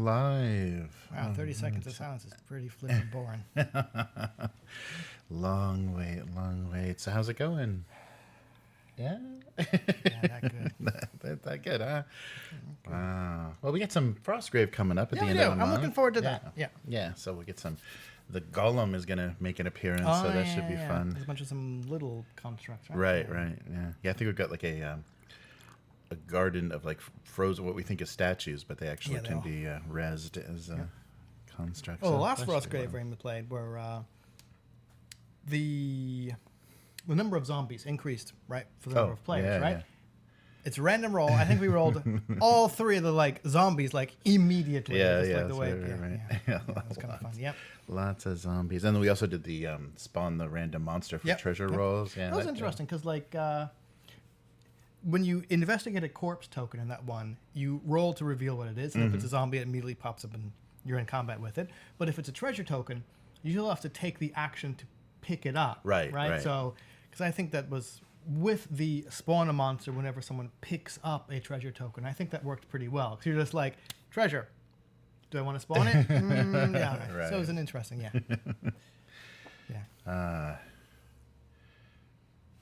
live. Wow, 30 seconds of silence is pretty flippin' boring. Long wait. So how's it going? Yeah? Yeah, that good. that good, huh? Wow. Well, we got some Frostgrave coming up at the end of the month. I'm looking forward to that. Yeah. Yeah, so we'll get some... The Golem is going to make an appearance, so that should be fun. There's a bunch of some little constructs, right? Right, yeah. Yeah, I think we've got like a garden of like frozen, what we think is statues, but they actually can be rezzed as constructs. Oh, the last Frostgrave game we played where the number of zombies increased, right, for the number of players, right? Yeah. It's a random roll. I think we rolled all three of the like zombies like immediately. Yeah, right. Yeah, that was kind of fun. Yep. Lots of zombies, and then we also did the spawn the random monster for treasure rolls. Yeah, that was interesting because like when you investigate a corpse token in that one, you roll to reveal what it is. And if it's a zombie, it immediately pops up and you're in combat with it. But if it's a treasure token, you still have to take the action to pick it up. Right. So, because I think that was with the spawn a monster whenever someone picks up a treasure token, I think that worked pretty well. Because you're just like, treasure. Do I want to spawn it? Yeah. Right. So it was an interesting, yeah.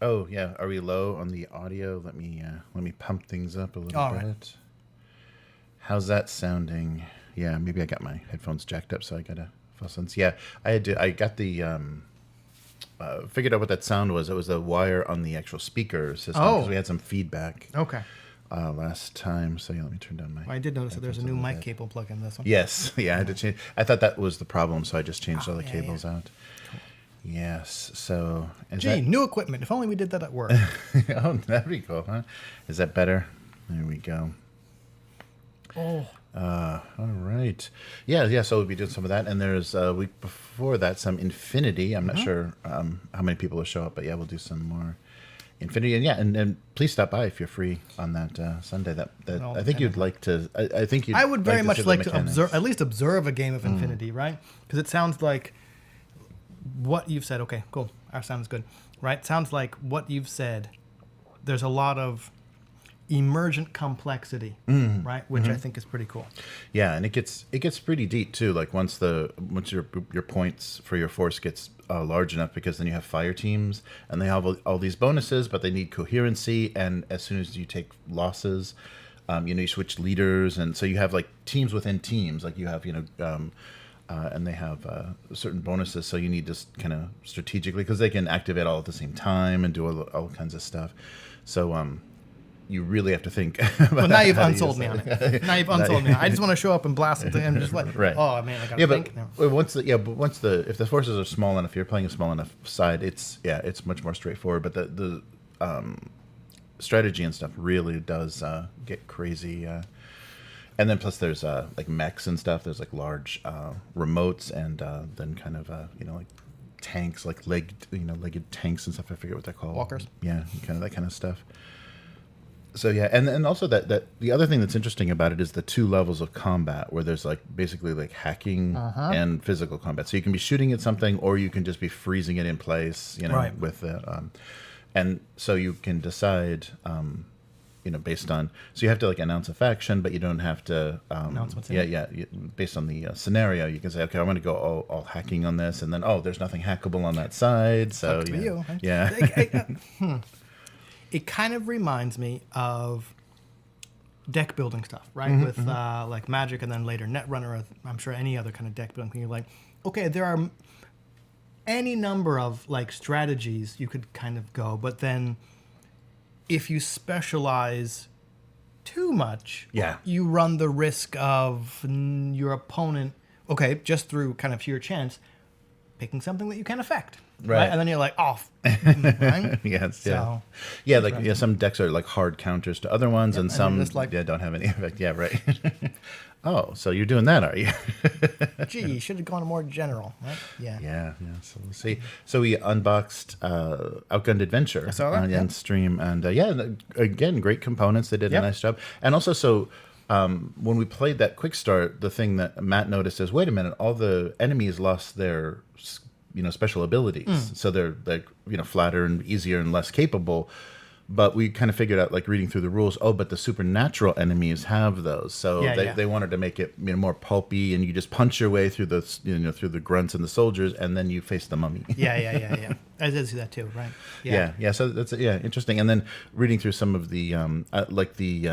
Oh yeah, are we low on the audio? Let me pump things up a little bit. Right. How's that sounding? Yeah, maybe I got my headphones jacked up, so I got a full sense. Yeah, I got the figured out what that sound was. It was the wire on the actual speaker system because we had some feedback. Okay. Last time, so yeah, let me turn down my. I did notice that there's a new mic cable plug in this one. Yes, yeah, I had to change. I thought that was the problem, so I just changed all the cables out. Yes, so... new equipment. If only we did that at work. Oh, that'd be cool, huh? Is that better? There we go. Oh. All right. Yeah, so we'll be doing some of that. And there's a week before that, some Infinity. I'm not sure how many people will show up, but yeah, we'll do some more Infinity. And yeah, and please stop by if you're free on that Sunday. I think you'd like to... I think you'd I would very much like to observe a game of Infinity, right? Because it sounds like... what you've said, okay, cool. Our sounds good, right? Sounds like what you've said. There's a lot of emergent complexity, right? Which I think is pretty cool. Yeah, and it gets pretty deep too. Like once your points for your force gets large enough, because then you have fire teams and they have all these bonuses, but they need coherency. And as soon as you take losses, you switch leaders, and so you have like teams within teams. Like you have and they have certain bonuses, so you need to kind of strategically, because they can activate all at the same time and do all kinds of stuff. So you really have to think. Well, now you've unsold me on it. Now you've unsold me. I just want to show up and blast it, and just like, oh man, I gotta think. But if the forces are small enough, you're playing a small enough side, it's much more straightforward. But the strategy and stuff really does get crazy. And then plus there's like mechs and stuff. There's like large remotes, and then kind of like tanks, like legged tanks and stuff. I forget what they're called. Walkers. Yeah, kind of that kind of stuff. So yeah, and also that the other thing that's interesting about it is the two levels of combat, where there's like basically like hacking and physical combat. So you can be shooting at something, or you can just be freezing it in place, with it. And so you can decide. Based on, so you have to like announce a faction, but you don't have to announce what's in it. Based on the scenario, you can say, okay, I'm going to go all hacking on this, and then there's nothing hackable on that side. So it kind of reminds me of deck building stuff, right? With like Magic, and then later Netrunner, or I'm sure any other kind of deck building thing. You're like, okay, there are any number of like strategies you could kind of go, but then if you specialize too much, you run the risk of your opponent, just through kind of sheer chance, picking something that you can affect. Right. And then you're like, off. Right? Some decks are like hard counters to other ones, and some don't have any effect. Yeah, right. Oh, so you're doing that, are you? Gee, you should have gone more general, right? Yeah. So we'll see. So we unboxed Outgunned Adventure on stream, and again, great components. They did a nice job, and also so. When we played that quick start, the thing that Matt noticed is, wait a minute, all the enemies lost their special abilities, so they're flatter and easier and less capable. But we kind of figured out, like reading through the rules, but the supernatural enemies have those. So they wanted to make it more pulpy, and you just punch your way through the through the grunts and the soldiers, and then you face the mummy. Yeah. I did see that too, right? Yeah. So that's interesting. And then reading through some of the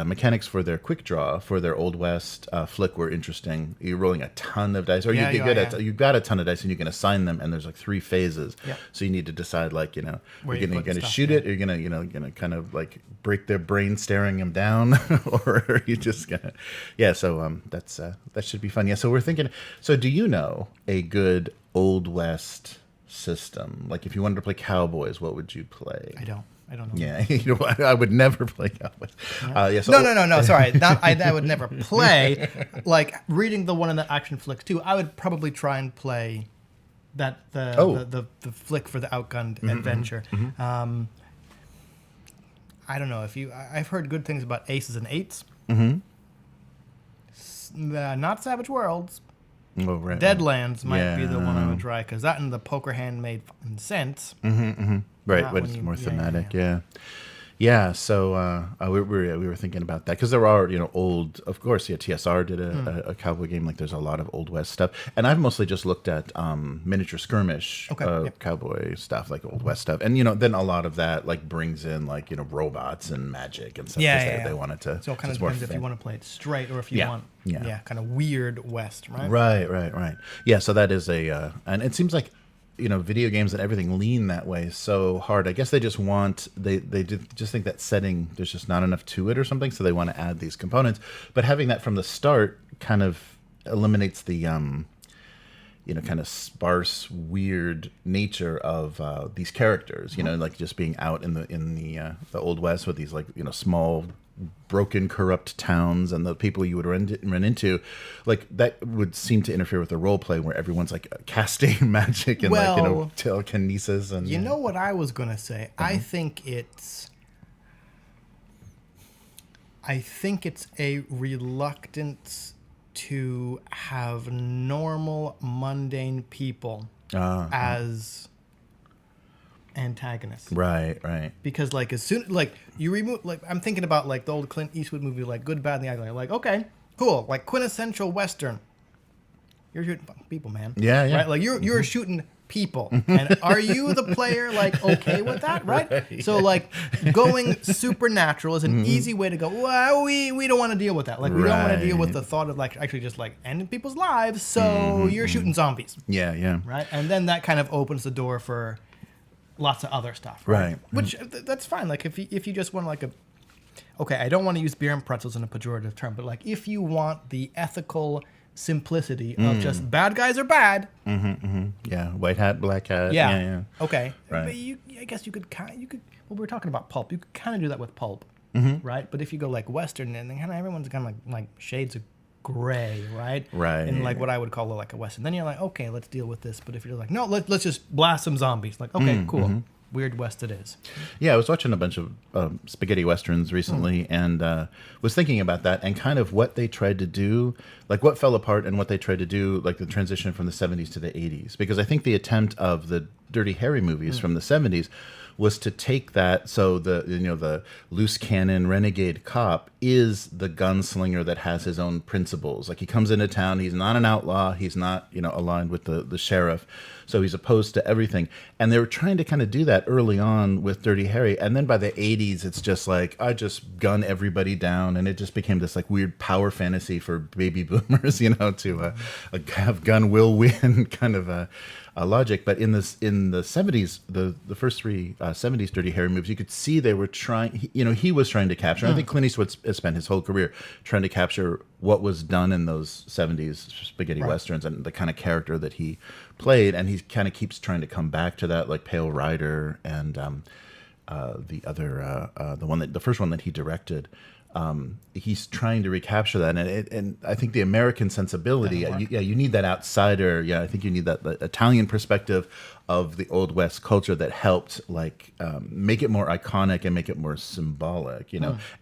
mechanics for their quick draw for their Old West flick were interesting. You're rolling a ton of dice, or you've got a ton of dice, and you can assign them. And there's like 3 phases, so you need to decide like you're gonna shoot it, or you're gonna kind of like break their brain, staring them down, or are you just gonna So that should be fun. Yeah. So we're thinking. So do you know a good Old West system? Like if you wanted to play Cowboys, what would you play? I don't know. Yeah, I would never play Cowboys. No. Sorry, I would never play. Like reading the one in the action flick too, I would probably try and play that the flick for the outgunned adventure. Mm-hmm. I don't know if I've heard good things about Aces and Eights. Mm-hmm. Not Savage Worlds. Oh, right, Deadlands might be the one I would try, because that and the poker hand made sense. Right, but it's more thematic. Yeah. So we were thinking about that, because there are old, of course. TSR did a cowboy game. Like there's a lot of Old West stuff, and I've mostly just looked at miniature skirmish cowboy stuff, like Old West stuff, and then a lot of that like brings in like robots and magic and stuff. They wanted to. So it kind of depends if you want to play it straight or if you want kind of weird West, right? Right. Yeah. So that is and it seems like video games and everything lean that way so hard. I guess they just want they just think that setting, there's just not enough to it or something, so they want to add these components. But having that from the start kind of eliminates the kind of sparse, weird nature of these characters. Like just being out in the Old West with these like small, broken, corrupt towns, and the people you would run into, like that would seem to interfere with the role play where everyone's like casting magic and telekinesis. And what I was gonna say, I think it's a reluctance to have normal, mundane people as antagonists. Right. Because like as soon like you remove, like I'm thinking about like the old Clint Eastwood movie, like Good, Bad, and the Ugly. Like okay, cool, like quintessential Western. You're shooting people, man. Yeah. Right, like you're shooting people, and are you the player like okay with that, right? So like going supernatural is an easy way to go. Well, we don't want to deal with that. Like we don't want to deal with the thought of like actually just like ending people's lives. So you're shooting zombies. Yeah. Right, and then that kind of opens the door for lots of other stuff, right? Which that's fine. Like if you just want like I don't want to use beer and pretzels in a pejorative term, but like if you want the ethical simplicity of just bad guys are bad. Yeah, white hat, black hat. Yeah. Okay. Right. But I guess you could. Well, we were talking about pulp. You could kind of do that with pulp, right? But if you go like Western, and then kind of everyone's kind of like shades of gray, right? Right. And like what I would call like a Western. Then you're like, okay, let's deal with this. But if you're like, no, let's just blast some zombies. Like, okay, cool. Weird West it is. Yeah, I was watching a bunch of spaghetti westerns recently, and was thinking about that and kind of what they tried to do, like what fell apart and what they tried to do, like the transition from the 70s to the 80s. Because I think the attempt of the Dirty Harry movies from the 70s was to take that, so the loose cannon renegade cop is the gunslinger that has his own principles. Like he comes into town, he's not an outlaw, he's not aligned with the sheriff, so he's opposed to everything. And they were trying to kind of do that early on with Dirty Harry, and then by the 80s it's just like I just gun everybody down, and it just became this like weird power fantasy for baby boomers, to have gun will win kind of a logic. But in the 70s, the first 3 70s Dirty Harry movies, you could see they were trying. He was trying to capture. I think Clint Eastwood has spent his whole career trying to capture what was done in those 70s spaghetti westerns and the kind of character that he played, and he kind of keeps trying to come back to that, like Pale Rider and the other the first one that he directed. He's trying to recapture that, and I think the American sensibility, you need that outsider. Yeah, I think you need that the Italian perspective of the Old West culture that helped like make it more iconic and make it more symbolic,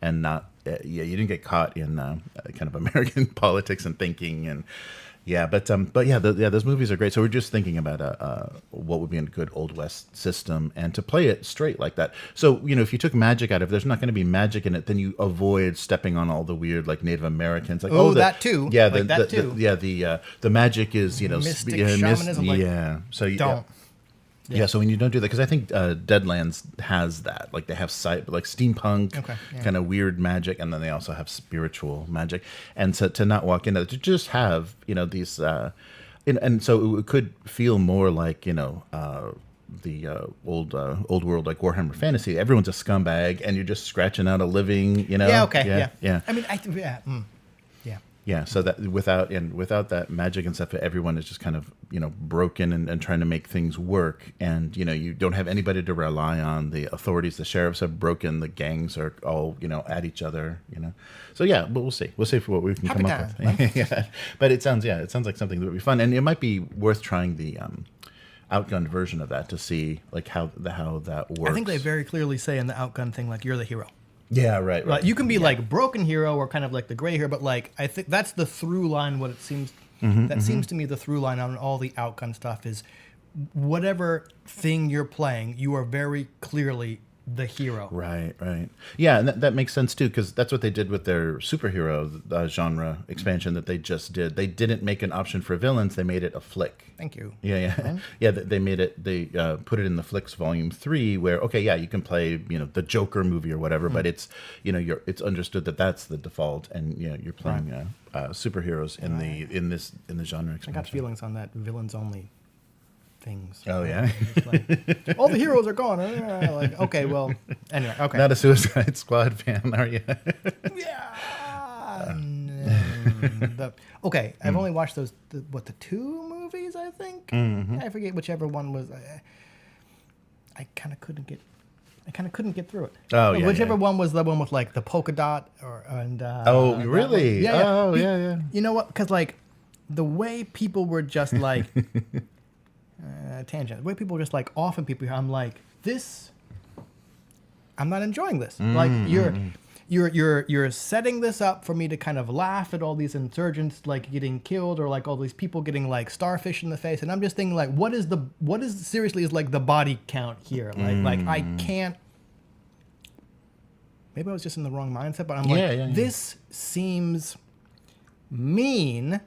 and not you didn't get caught in kind of American politics and thinking and but yeah, those movies are great. So we're just thinking about what would be a good Old West system, and to play it straight like that. So if you took magic out of it, there's not going to be magic in it, then you avoid stepping on all the weird like Native Americans. Like that too. Yeah, like that too. The magic is mystic shamanism. So you don't. Yeah, so when you don't do that, because I think Deadlands has that. Like they have like steampunk, kind of weird magic, and then they also have spiritual magic. And so to not walk into it, to just have these, and so it could feel more like the old world like Warhammer Fantasy. Everyone's a scumbag, and you're just scratching out a living. Yeah. Okay. Yeah. I mean, Yeah, so that without that magic and stuff, everyone is just kind of broken and trying to make things work, and you don't have anybody to rely on. The authorities, the sheriffs have broken. The gangs are all at each other. So yeah, but we'll see for what we can come up with. Yeah, but it sounds like something that would be fun, and it might be worth trying the outgunned version of that to see like how that works. I think they very clearly say in the outgun thing like you're the hero. Yeah, right. Like, you can be like broken hero or kind of like the gray hero, but like I think that's the through line. What it seems seems to me the through line on all the outgun stuff is whatever thing you're playing, you are very clearly the hero. Right. Yeah, and that makes sense too, because that's what they did with their superhero genre expansion that they just did. They didn't make an option for villains; they made it a flick. Thank you. Yeah. They made it. They put it in the Flicks Volume 3, where you can play the Joker movie or whatever, but it's it's understood that that's the default, and you're playing superheroes in the genre expansion. I got feelings on that villains only things. Oh yeah. Like, all the heroes are gone. Like, okay, well, anyway, okay. Not a Suicide Squad fan, are you? Yeah. No. Okay, I've only watched those. The 2 movies, I think. Mm-hmm. I forget whichever one was. I kind of couldn't get through it. Oh yeah. Whichever one was the one with like the polka dot oh really? Yeah. Oh yeah. You know what? Because like the way people were just like. Tangent. The way people are just like offing people here, I'm like, I'm not enjoying this. Like you're setting this up for me to kind of laugh at all these insurgents like getting killed, or like all these people getting like starfish in the face, and I'm just thinking like, what is seriously is like the body count here? Like I can't. Maybe I was just in the wrong mindset, but I'm like, this seems mean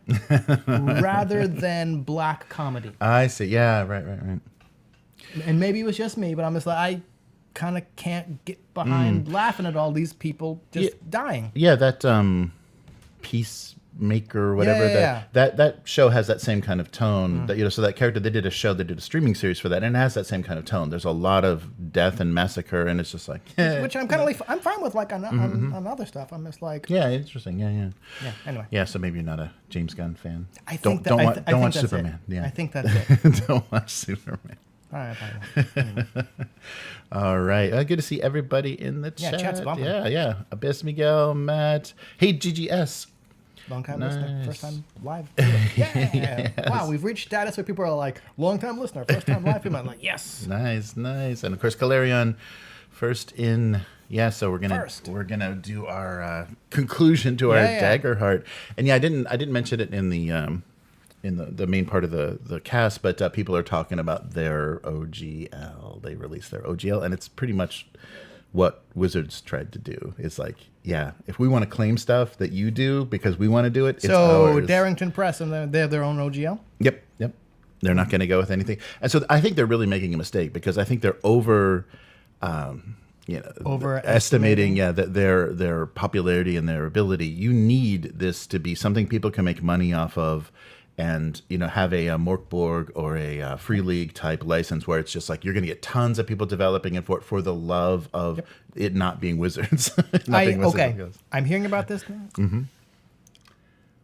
rather than black comedy. I see. Yeah, right. And maybe it was just me, but I'm just like, I kind of can't get behind laughing at all these people just dying. Yeah, that Peacemaker, whatever. That show has that same kind of tone. That so that character, they did a streaming series for that, and it has that same kind of tone. There's a lot of death and massacre, and it's just like which I'm kind of like, I'm fine with like on other stuff. I'm just like interesting. Yeah. Anyway. Yeah, so maybe you're not a James Gunn fan. I think don't watch Superman. It. Yeah, I think that's it. Don't watch Superman. All right. Anyway. All right. Good to see everybody in the chat. Chat's bumping. Yeah. Abyss Miguel, Matt. Hey, GGS. Long time Nice. listener, first time live. Yeah. Yes. Wow, we've reached status where people are like, long time listener, first time live. I'm like, yes. Nice. And of course, Calarion, first in. Yeah, so we're gonna do our conclusion to our Daggerheart, and I didn't mention it in the main part of the cast, but people are talking about their OGL. They released their OGL, and it's pretty much what Wizards tried to do. It's like, if we want to claim stuff that you do because we want to do it, it's ours. Darrington Press, and they have their own OGL? Yep. They're not going to go with anything. And so I think they're really making a mistake, because I think they're overestimating that their popularity and their ability. You need this to be something people can make money off of, and have a Morkborg or a Free League type license where it's just like you're going to get tons of people developing it for the love of it not being Wizards. I'm hearing about this now. Mm-hmm.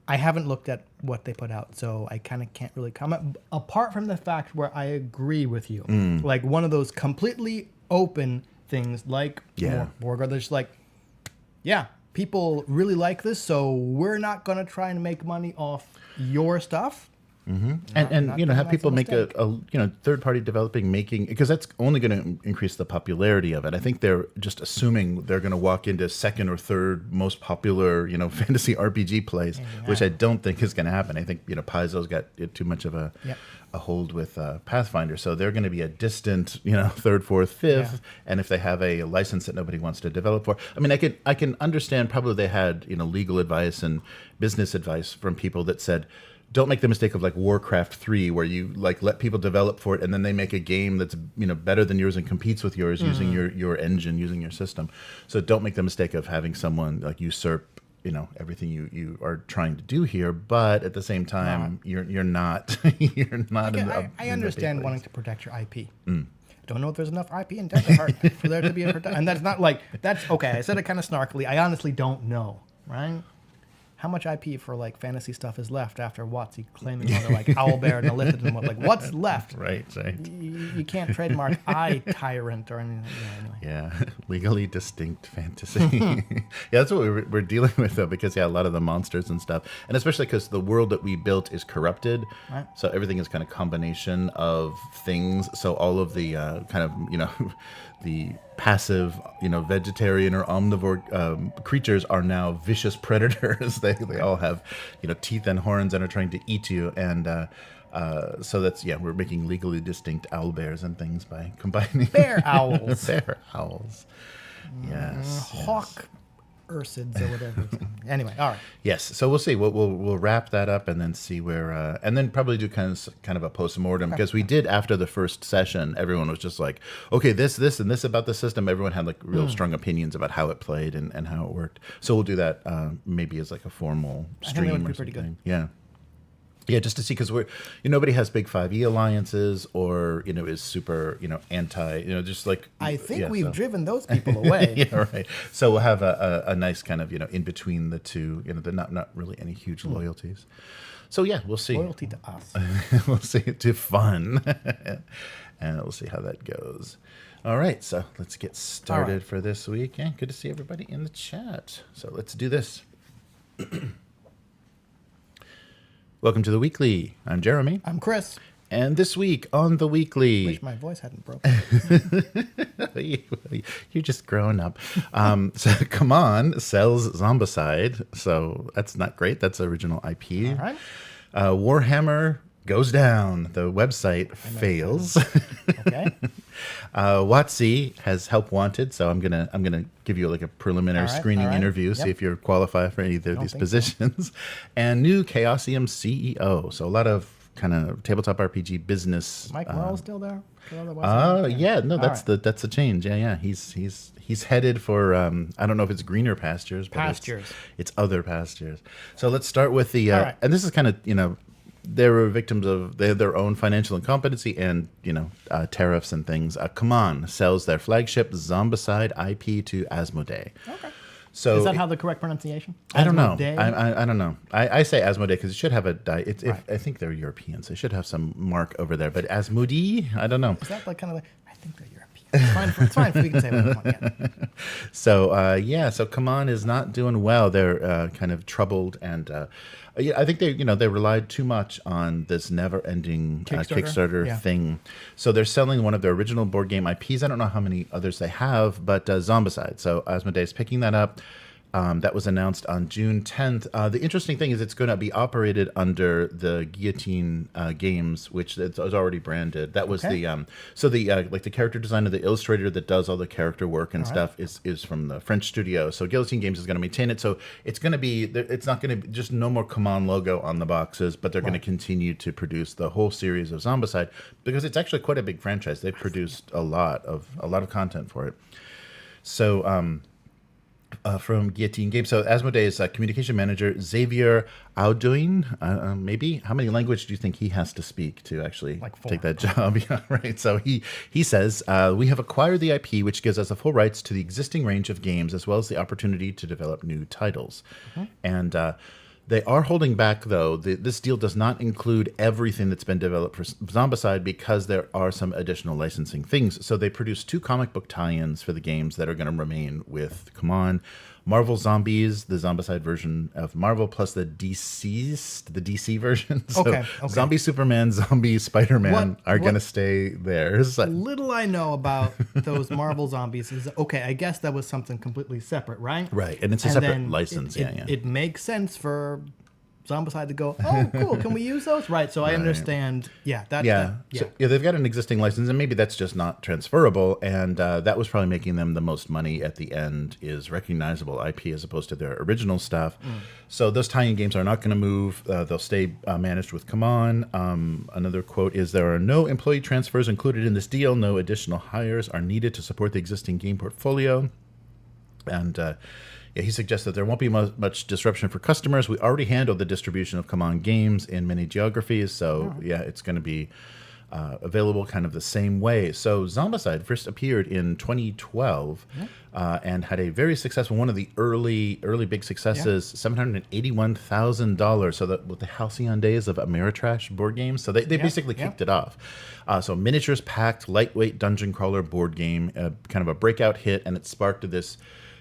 I haven't looked at what they put out, so I kind of can't really comment. Apart from the fact where I agree with you, like one of those completely open things, like Morkborg, or there's like, people really like this, so we're not going to try and make money off your stuff. And you know, have people make a third party developing making, because that's only going to increase the popularity of it. I think they're just assuming they're going to walk into second or third most popular fantasy RPG place, which I don't think is going to happen. I think Paizo's got too much of a hold with Pathfinder, so they're going to be a distant third, fourth, fifth. And if they have a license that nobody wants to develop for, I mean, I can understand. Probably they had legal advice and business advice from people that said, don't make the mistake of like Warcraft 3, where you like let people develop for it and then they make a game that's better than yours and competes with yours using your engine, using your system. So don't make the mistake of having someone like usurp everything you are trying to do here. But at the same time, you're not I understand wanting to protect your IP. Don't know if there's enough IP in Desert Heart for there to be a protection. And that's not like, that's okay. I said it kind of snarkily. I honestly don't know, right? How much IP for like fantasy stuff is left after WotC claiming all the like Owlbear and Delisted and what, like what's left? Right. You can't trademark Tyrant or anything. Anyway. Yeah, legally distinct fantasy. Yeah, that's what we're dealing with though, because a lot of the monsters and stuff, and especially because the world that we built is corrupted, right? So everything is kind of combination of things. So all of the kind of the passive, vegetarian or omnivore creatures are now vicious predators. They all have, teeth and horns and are trying to eat you. And so that's, we're making legally distinct owlbears and things by combining. Bear owls. Bear owls. Yes. Hawk ursids or whatever. Anyway, all right. Yes, so we'll see. We'll wrap that up and then see where, and then probably do kind of a postmortem, because we did after the first session. Everyone was just like, okay, this, and this about the system. Everyone had like real strong opinions about how it played and how it worked. So we'll do that maybe as like a formal stream. I think that would be or pretty something. good. Yeah. Yeah, just to see, because we're nobody has big 5e alliances or is super anti just like I think we've driven those people away. Yeah, right. So we'll have a nice kind of in between the two. They're not really any huge loyalties. So yeah, we'll see. Loyalty to us. We'll see, to fun, and we'll see how that goes. All right, so let's get started for this week. Yeah, good to see everybody in the chat. So let's do this. Welcome to the Weekly. I'm Jeremy. I'm Chris. And this week on the Weekly... Wish my voice hadn't broken. You're just growing up. So CMON sells Zombicide. So that's not great. That's original IP. All right. Warhammer goes down. The website fails. Okay. WotC has help wanted, so I'm gonna give you like a preliminary screening interview, see if you're qualified for any of these positions. And new Chaosium CEO, so a lot of kind of tabletop RPG business. Mike Morrow's still there? Yeah, no, that's the change. Yeah, he's headed for I don't know if it's greener pastures, but it's other pastures. So let's start with the and this is kind of they were victims of their own financial incompetency and tariffs and things. CMON sells their flagship Zombicide IP to Asmodee. Okay. So is that how the correct pronunciation? I don't know. I don't know. I say Asmodee because it should have a. I think they're Europeans. They should have some mark over there. But Asmodee, I don't know. Is that like kind of like? I think they're European. It's fine if we can say what we want. Yeah. So so CMON is not doing well. They're kind of troubled, and I think they relied too much on this never-ending Kickstarter thing. So they're selling one of their original board game IPs. I don't know how many others they have, but Zombicide. So Asmodee is picking that up. That was announced on June 10th. The interesting thing is it's going to be operated under the Guillotine Games, which is already branded. That was the like the character designer, the illustrator that does all the character work and stuff is from the French studio. So Guillotine Games is going to maintain it. So it's going to be, it's not going to be just no more CMON logo on the boxes, but they're going to continue to produce the whole series of Zombicide because it's actually quite a big franchise. They've produced a lot of content for it. So from Guillotine Games. So Asmodee's communication manager, Xavier Audoin, maybe? How many languages do you think he has to speak to actually take that job? Yeah, right. So he says, we have acquired the IP, which gives us the full rights to the existing range of games, as well as the opportunity to develop new titles. And they are holding back, though. This deal does not include everything that's been developed for Zombicide because there are some additional licensing things. So they produced 2 comic book tie-ins for the games that are going to remain with CMON. Marvel Zombies, the Zombicide version of Marvel, plus the DC version. So Okay. Zombie Superman, Zombie Spider-Man are going to what- stay there. So, Little I know about those Marvel zombies is, okay, I guess that was something completely separate, right? right, and it's a And separate then license. It makes sense for Zombicide to go, oh, cool, can we use those? Right, so I understand. Yeah, So, they've got an existing license, and maybe that's just not transferable. And that was probably making them the most money at the end, is recognizable IP as opposed to their original stuff. So those tie-in games are not going to move. They'll stay managed with CMON. Another quote is, there are no employee transfers included in this deal. No additional hires are needed to support the existing game portfolio. And he suggests that there won't be much disruption for customers. We already handled the distribution of CMON games in many geographies, so it's going to be available kind of the same way. So Zombicide first appeared in 2012 and had a very successful, one of the early big successes, $781,000. So that with the halcyon days of Ameritrash board games, so they basically kicked it off. So miniatures packed, lightweight dungeon crawler board game, kind of a breakout hit, and it sparked this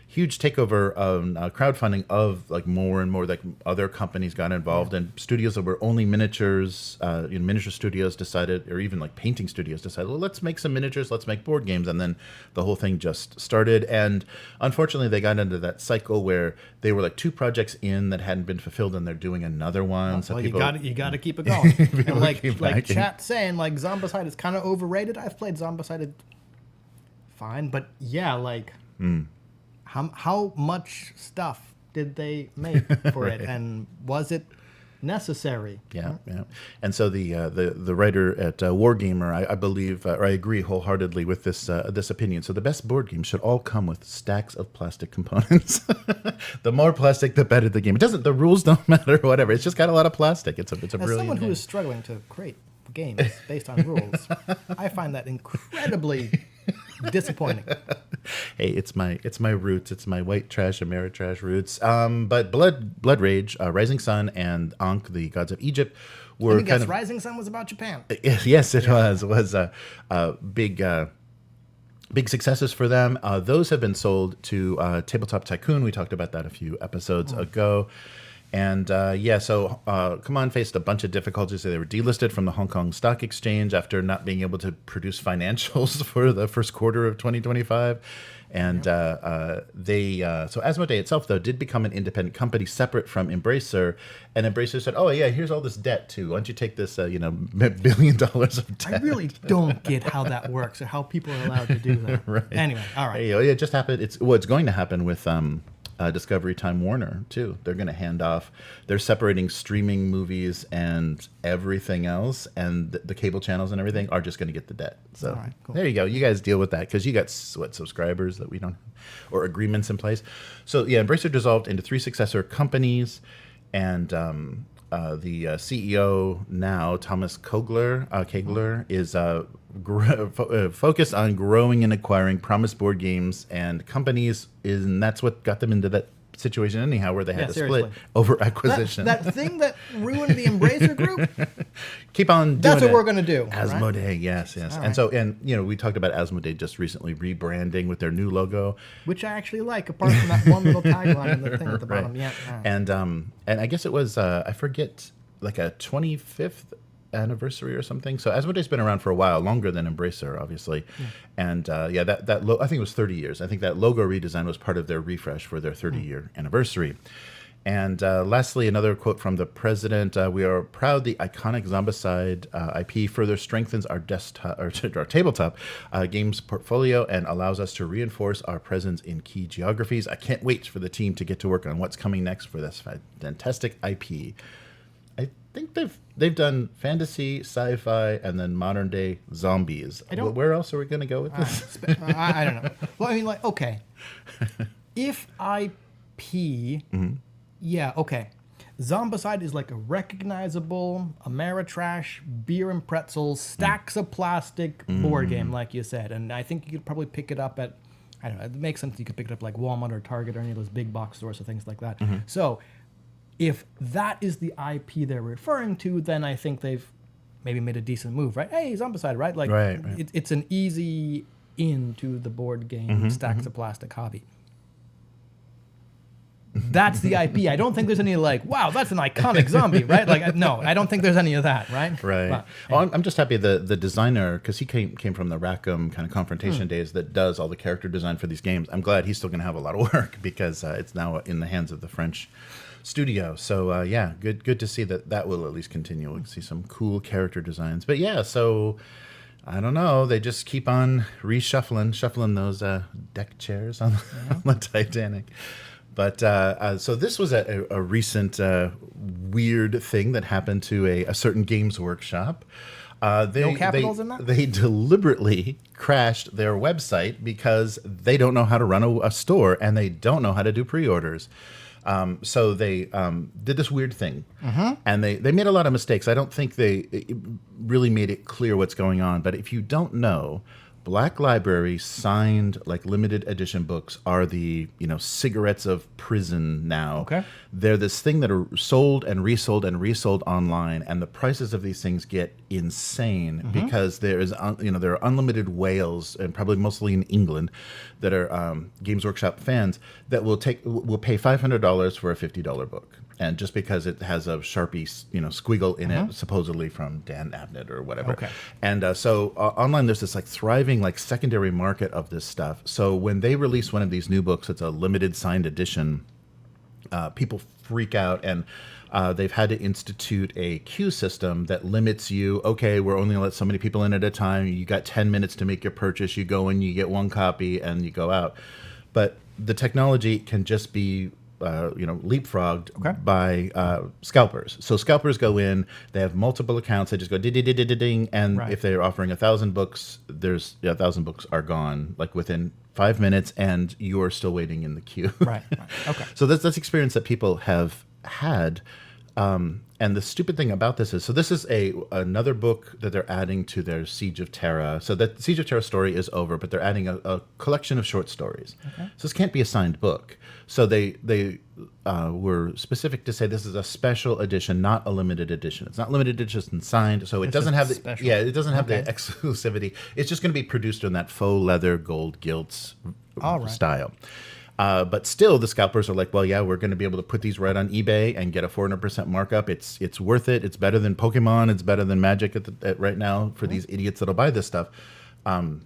huge takeover of crowdfunding of like more and more, like other companies got involved, and studios that were only miniatures, miniature studios decided, or even like painting studios decided, well, let's make some miniatures, let's make board games, and then the whole thing just started. And unfortunately, they got into that cycle where they were like 2 projects in that hadn't been fulfilled, and they're doing another one. So well, people, you got to keep it going. And keep like backing. chat saying, like Zombicide is kind of overrated. I've played Zombicide, fine, but yeah, like. How much stuff did they make for it, and was it necessary? Yeah. And so the writer at Wargamer, I believe, or I agree wholeheartedly with this opinion. So the best board games should all come with stacks of plastic components. The more plastic, the better the game. It doesn't. The rules don't matter. Whatever. It's just got a lot of plastic. It's a As brilliant someone who game. is struggling to create games based on rules, I find that incredibly disappointing. Hey, it's my roots. It's my white trash Ameritrash roots. But Blood Rage, Rising Sun, and ANKH, the Gods of Egypt, were kind of Rising Sun was about Japan. Yes, it was big successes for them. Those have been sold to Tabletop Tycoon. We talked about that a few episodes ago. And so CMON faced a bunch of difficulties. They were delisted from the Hong Kong Stock Exchange after not being able to produce financials for the first quarter of 2025. And so Asmodee itself, though, did become an independent company separate from Embracer. And Embracer said, oh, yeah, here's all this debt, too. Why don't you take this, $1 billion of debt? I really don't get how that works or how people are allowed to do that. Right. Anyway, all right. Hey, it just happened. It's going to happen with Discovery Time Warner too. They're going to hand off. They're separating streaming movies and everything else, and the cable channels and everything are just going to get the debt. So All right, cool. There you go. You guys deal with that because you got subscribers that we don't, or agreements in place. So yeah, Embracer dissolved into 3 successor companies, and the CEO now, Thomas Kogler, is focused on growing and acquiring promised board games and companies, and that's what got them into that situation anyhow, where they had to split over acquisition. That thing that ruined the Embracer group? Keep on doing That's what we're going to do. Asmodee, right? yes. All And so, we talked about Asmodee just recently rebranding with their new logo. Which I actually like, apart from that one little tagline and the thing at the bottom. Right. Yeah. All right. And I guess it was, I forget, like a 25th anniversary or something. So Asmodee's been around for a while, longer than Embracer, obviously. Yeah. And that I think it was 30 years. I think that logo redesign was part of their refresh for their 30-year anniversary. And lastly, another quote from the president: "We are proud the iconic Zombicide IP further strengthens our desktop or our tabletop games portfolio and allows us to reinforce our presence in key geographies. I can't wait for the team to get to work on what's coming next for this fantastic IP." I think they've done fantasy, sci-fi, and then modern day zombies. Where else are we going to go with this? I don't know. Well, I mean, like, okay, if IP, yeah, okay. Zombicide is like a recognizable Ameritrash, beer and pretzels, stacks of plastic board game, like you said. And I think you could probably pick it up at, I don't know, it makes sense you could pick it up like Walmart or Target or any of those big box stores or things like that. So if that is the IP they're referring to, then I think they've maybe made a decent move, right? Hey, Zombicide, right? Like, right. It's an easy into the board game stacks of plastic hobby. that's the IP. I don't think there's any like, wow, that's an iconic zombie, right? Like, no, I don't think there's any of that, right? Right. But, Well, I'm just happy the designer, because he came from the Rackham kind of confrontation days that does all the character design for these games. I'm glad he's still going to have a lot of work because it's now in the hands of the French studio. So yeah, good to see that will at least continue. We'll see some cool character designs. But yeah, so I don't know. They just keep on shuffling those deck chairs on the Titanic. But so this was a recent weird thing that happened to a certain Games Workshop. No capitals in that? They deliberately crashed their website because they don't know how to run a store and they don't know how to do pre-orders. So they did this weird thing, and they made a lot of mistakes. I don't think they really made it clear what's going on. But if you don't know, Black Library signed like limited edition books are the cigarettes of prison now. Okay. They're this thing that are sold and resold online, and the prices of these things get insane because there are unlimited whales, and probably mostly in England, that are Games Workshop fans that will pay $500 for a $50 book. And just because it has a Sharpie, squiggle in it, supposedly from Dan Abnett or whatever. Okay. And so online, there's this like thriving like secondary market of this stuff. So when they release one of these new books, it's a limited signed edition. People freak out, and they've had to institute a queue system that limits you. Okay, we're only going to let so many people in at a time. You got 10 minutes to make your purchase. You go in, you get one copy, and you go out. But the technology can just be leapfrogged by scalpers. So scalpers go in, they have multiple accounts, they just go ding, and if they're offering 1,000 books, there's 1,000 books are gone like within 5 minutes, and you're still waiting in the queue. Right. Okay. So that's experience that people have had. And the stupid thing about this is, so this is another book that they're adding to their Siege of Terra. So that Siege of Terra story is over, but they're adding a collection of short stories. Okay. So this can't be a signed book. So they were specific to say this is a special edition, not a limited edition. It's not limited edition signed, so it doesn't have the exclusivity. It's just going to be produced in that faux leather gold gilts style. But still, the scalpers are like, well, yeah, we're going to be able to put these right on eBay and get a 400% markup. It's worth it. It's better than Pokemon. It's better than Magic at right now for these idiots that'll buy this stuff. And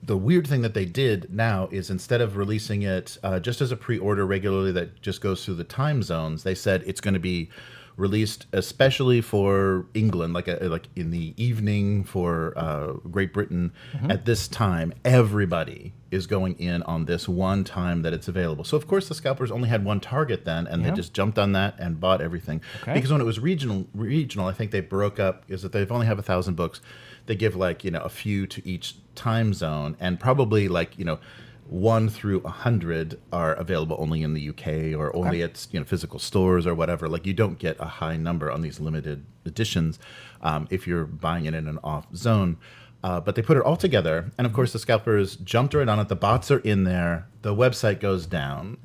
the weird thing that they did now is instead of releasing it just as a pre-order regularly that just goes through the time zones, they said it's going to be released especially for England, like in the evening for Great Britain. At this time, everybody is going in on this one time that it's available. So of course the scalpers only had one target then, and they just jumped on that and bought everything. Because when it was regional, I think they broke up, is that they've only have 1,000 books. They give a few to each time zone, and probably 1 through 100 are available only in the UK or only at physical stores or whatever. Like, you don't get a high number on these limited editions if you're buying it in an off zone. But they put it all together, and of course the scalpers jumped right on it. The bots are in there. The website goes down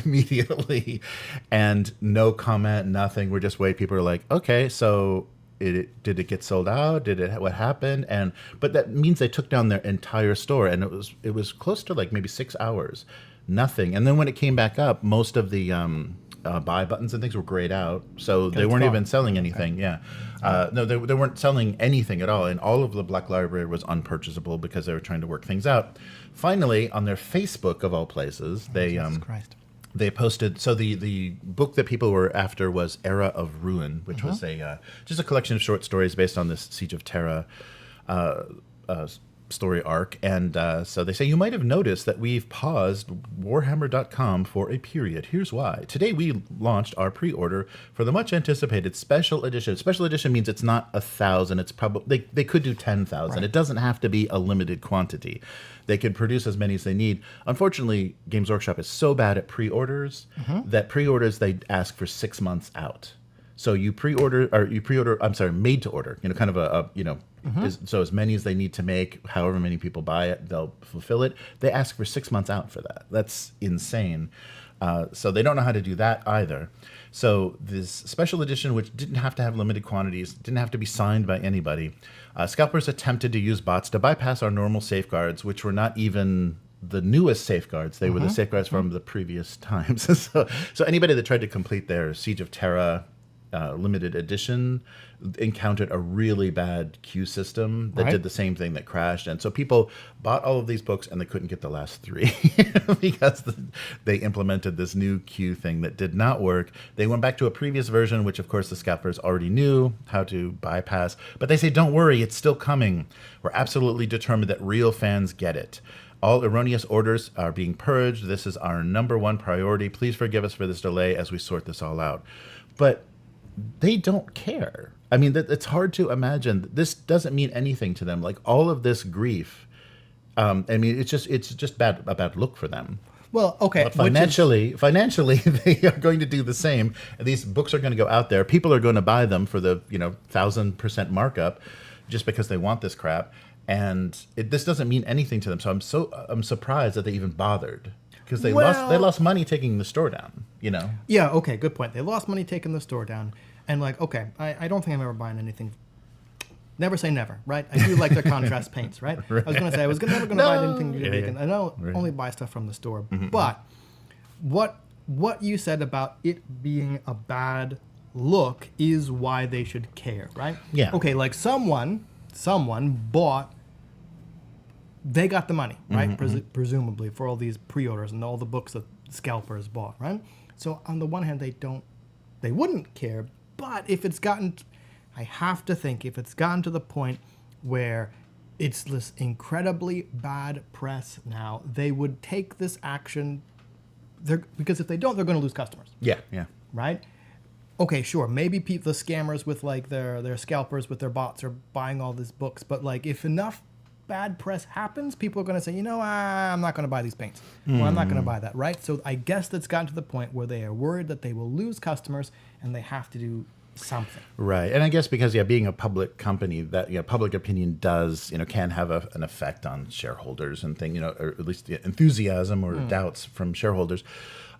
immediately, and no comment, nothing. We're just waiting. People are like, okay, so did it get sold out? What happened? But that means they took down their entire store, and it was close to maybe 6 hours, nothing. And then when it came back up, most of the buy buttons and things were grayed out, so they weren't even selling anything. No, they weren't selling anything at all, and all of the Black Library was unpurchasable because they were trying to work things out. Finally, on their Facebook of all places, they posted. So the book that people were after was Era of Ruin, which was just a collection of short stories based on this Siege of Terra story arc. And so they say, you might have noticed that we've paused Warhammer.com for a period. Here's why. Today we launched our pre-order for the much anticipated special edition. Special edition means it's not 1,000. It's probably they could do 10,000. It doesn't have to be a limited quantity. They could produce as many as they need. Unfortunately, Games Workshop is so bad at pre-orders that pre-orders they ask for 6 months out. So made to order, kind of so as many as they need to make, however many people buy it, they'll fulfill it. They ask for 6 months out for that. That's insane. So they don't know how to do that either. So this special edition, which didn't have to have limited quantities, didn't have to be signed by anybody. Scalpers attempted to use bots to bypass our normal safeguards, which were not even the newest safeguards. They were the safeguards from the previous times. So anybody that tried to complete their Siege of Terra limited edition encountered a really bad queue system that did the same thing, that crashed. And so people bought all of these books and they couldn't get the last 3 because they implemented this new queue thing that did not work. They went back to a previous version, which of course the scalpers already knew how to bypass. But they say, don't worry, it's still coming. We're absolutely determined that real fans get it. All erroneous orders are being purged. This is our #1 priority. Please forgive us for this delay as we sort this all out. But they don't care. I mean, it's hard to imagine. This doesn't mean anything to them. Like all of this grief, I mean, it's just a bad look for them. Well, okay. But financially, they are going to do the same. And these books are going to go out there. People are going to buy them for the 1,000% markup, just because they want this crap. And this doesn't mean anything to them. So I'm surprised that they even bothered. Because they lost money taking the store down, Yeah, okay, good point. They lost money taking the store down. And okay, I don't think I'm ever buying anything. Never say never, right? I do like their contrast paints, right? I was going to say, never going to buy anything. I don't only buy stuff from the store. But what you said about it being a bad look is why they should care, right? Yeah. Okay, like someone bought, they got the money, right? Presumably for all these pre-orders and all the books that scalpers bought, right? So on the one hand, they wouldn't care, but if it's gotten, I have to think, if it's gotten to the point where it's this incredibly bad press now, they would take this action, because if they don't, they're going to lose customers. Yeah. Right? Okay, sure. Maybe the scammers with their scalpers with their bots are buying all these books, but if enough bad press happens, people are going to say, I'm not going to buy these paints. Or I'm not going to buy that, right? So I guess that's gotten to the point where they are worried that they will lose customers and they have to do something. Right. And I guess because, being a public company, that, public opinion does, can have an effect on shareholders and things, or at least the enthusiasm or doubts from shareholders.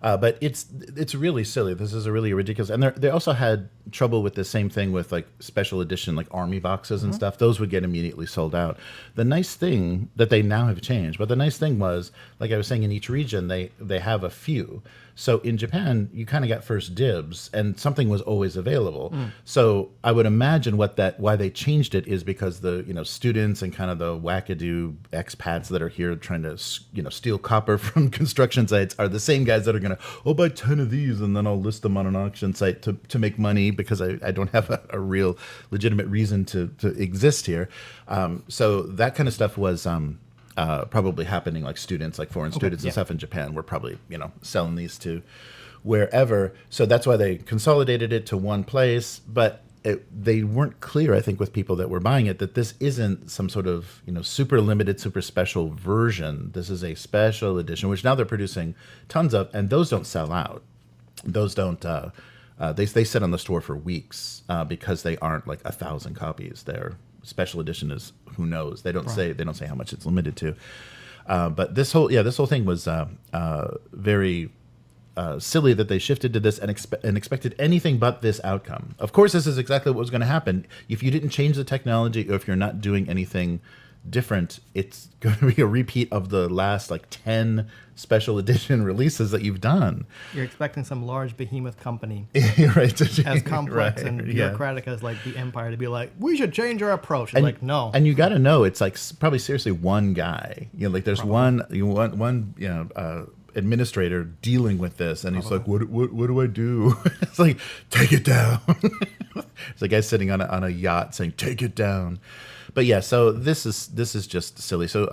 But it's really silly. This is a really ridiculous. And they also had trouble with the same thing with special edition, army boxes and stuff. Those would get immediately sold out. The nice thing that they now have changed, but the nice thing was, like I was saying, in each region, they have a few. So in Japan, you kind of got first dibs, and something was always available. So I would imagine why they changed it is because the students and kind of the wackadoo expats that are here trying to steal copper from construction sites are the same guys that are going to, buy 10 of these and then I'll list them on an auction site to make money because I don't have a real legitimate reason to exist here. So that kind of stuff was probably happening, students, foreign students and stuff in Japan were probably, selling these to wherever. So that's why they consolidated it to one place. But they weren't clear, I think, with people that were buying it, that this isn't some sort of, super limited, super special version. This is a special edition, which now they're producing tons of, and those don't sell out. Those don't, they sit on the store for weeks because they aren't 1,000 copies. Their special edition is, who knows? They don't say how much it's limited to. But this whole thing was very silly that they shifted to this and expected anything but this outcome. Of course, this is exactly what was going to happen. If you didn't change the technology, or if you're not doing anything different, it's going to be a repeat of the last 10 special edition releases that you've done. You're expecting some large behemoth company right, as complex and bureaucratic as the Empire to be we should change our approach. And, no. And you got to know, it's probably seriously one guy. There's probably one administrator dealing with this, and he's what do I do? It's take it down. It's a guy sitting on a yacht saying, take it down. But yeah, so this is just silly. So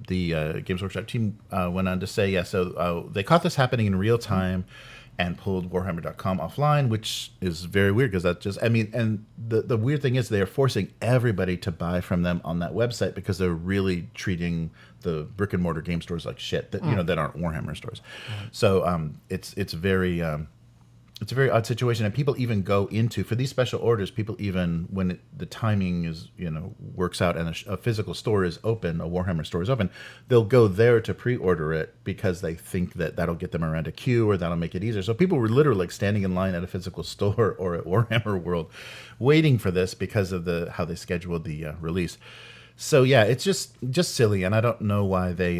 the Games Workshop team went on to say, so they caught this happening in real time and pulled Warhammer.com offline, which is very weird because and the weird thing is they're forcing everybody to buy from them on that website because they're really treating the brick and mortar game stores like shit that that aren't Warhammer stores. So it's very it's a very odd situation, and people even go into, for these special orders, people even, when the timing is, works out and a physical store is open, a Warhammer store is open, they'll go there to pre-order it because they think that that'll get them around a queue or that'll make it easier. So people were literally standing in line at a physical store or at Warhammer World waiting for this because of how they scheduled the release. So yeah, it's just silly, and I don't know why they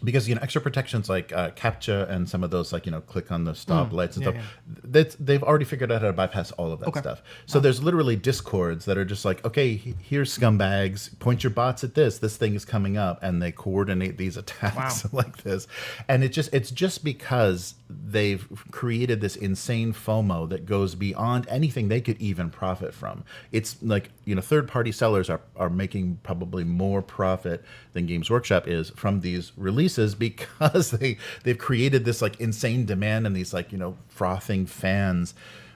because extra protections like CAPTCHA and some of those, like click on the stop lights and stuff, they've already figured out how to bypass all of that stuff. So there's literally discords that are just like, okay, here's scumbags, point your bots at this thing is coming up, and they coordinate these attacks like this. And it's just because they've created this insane FOMO that goes beyond anything they could even profit from. It's like, third-party sellers are making probably more profit than Games Workshop is from these releases, because they've created this like insane demand and these like frothing fans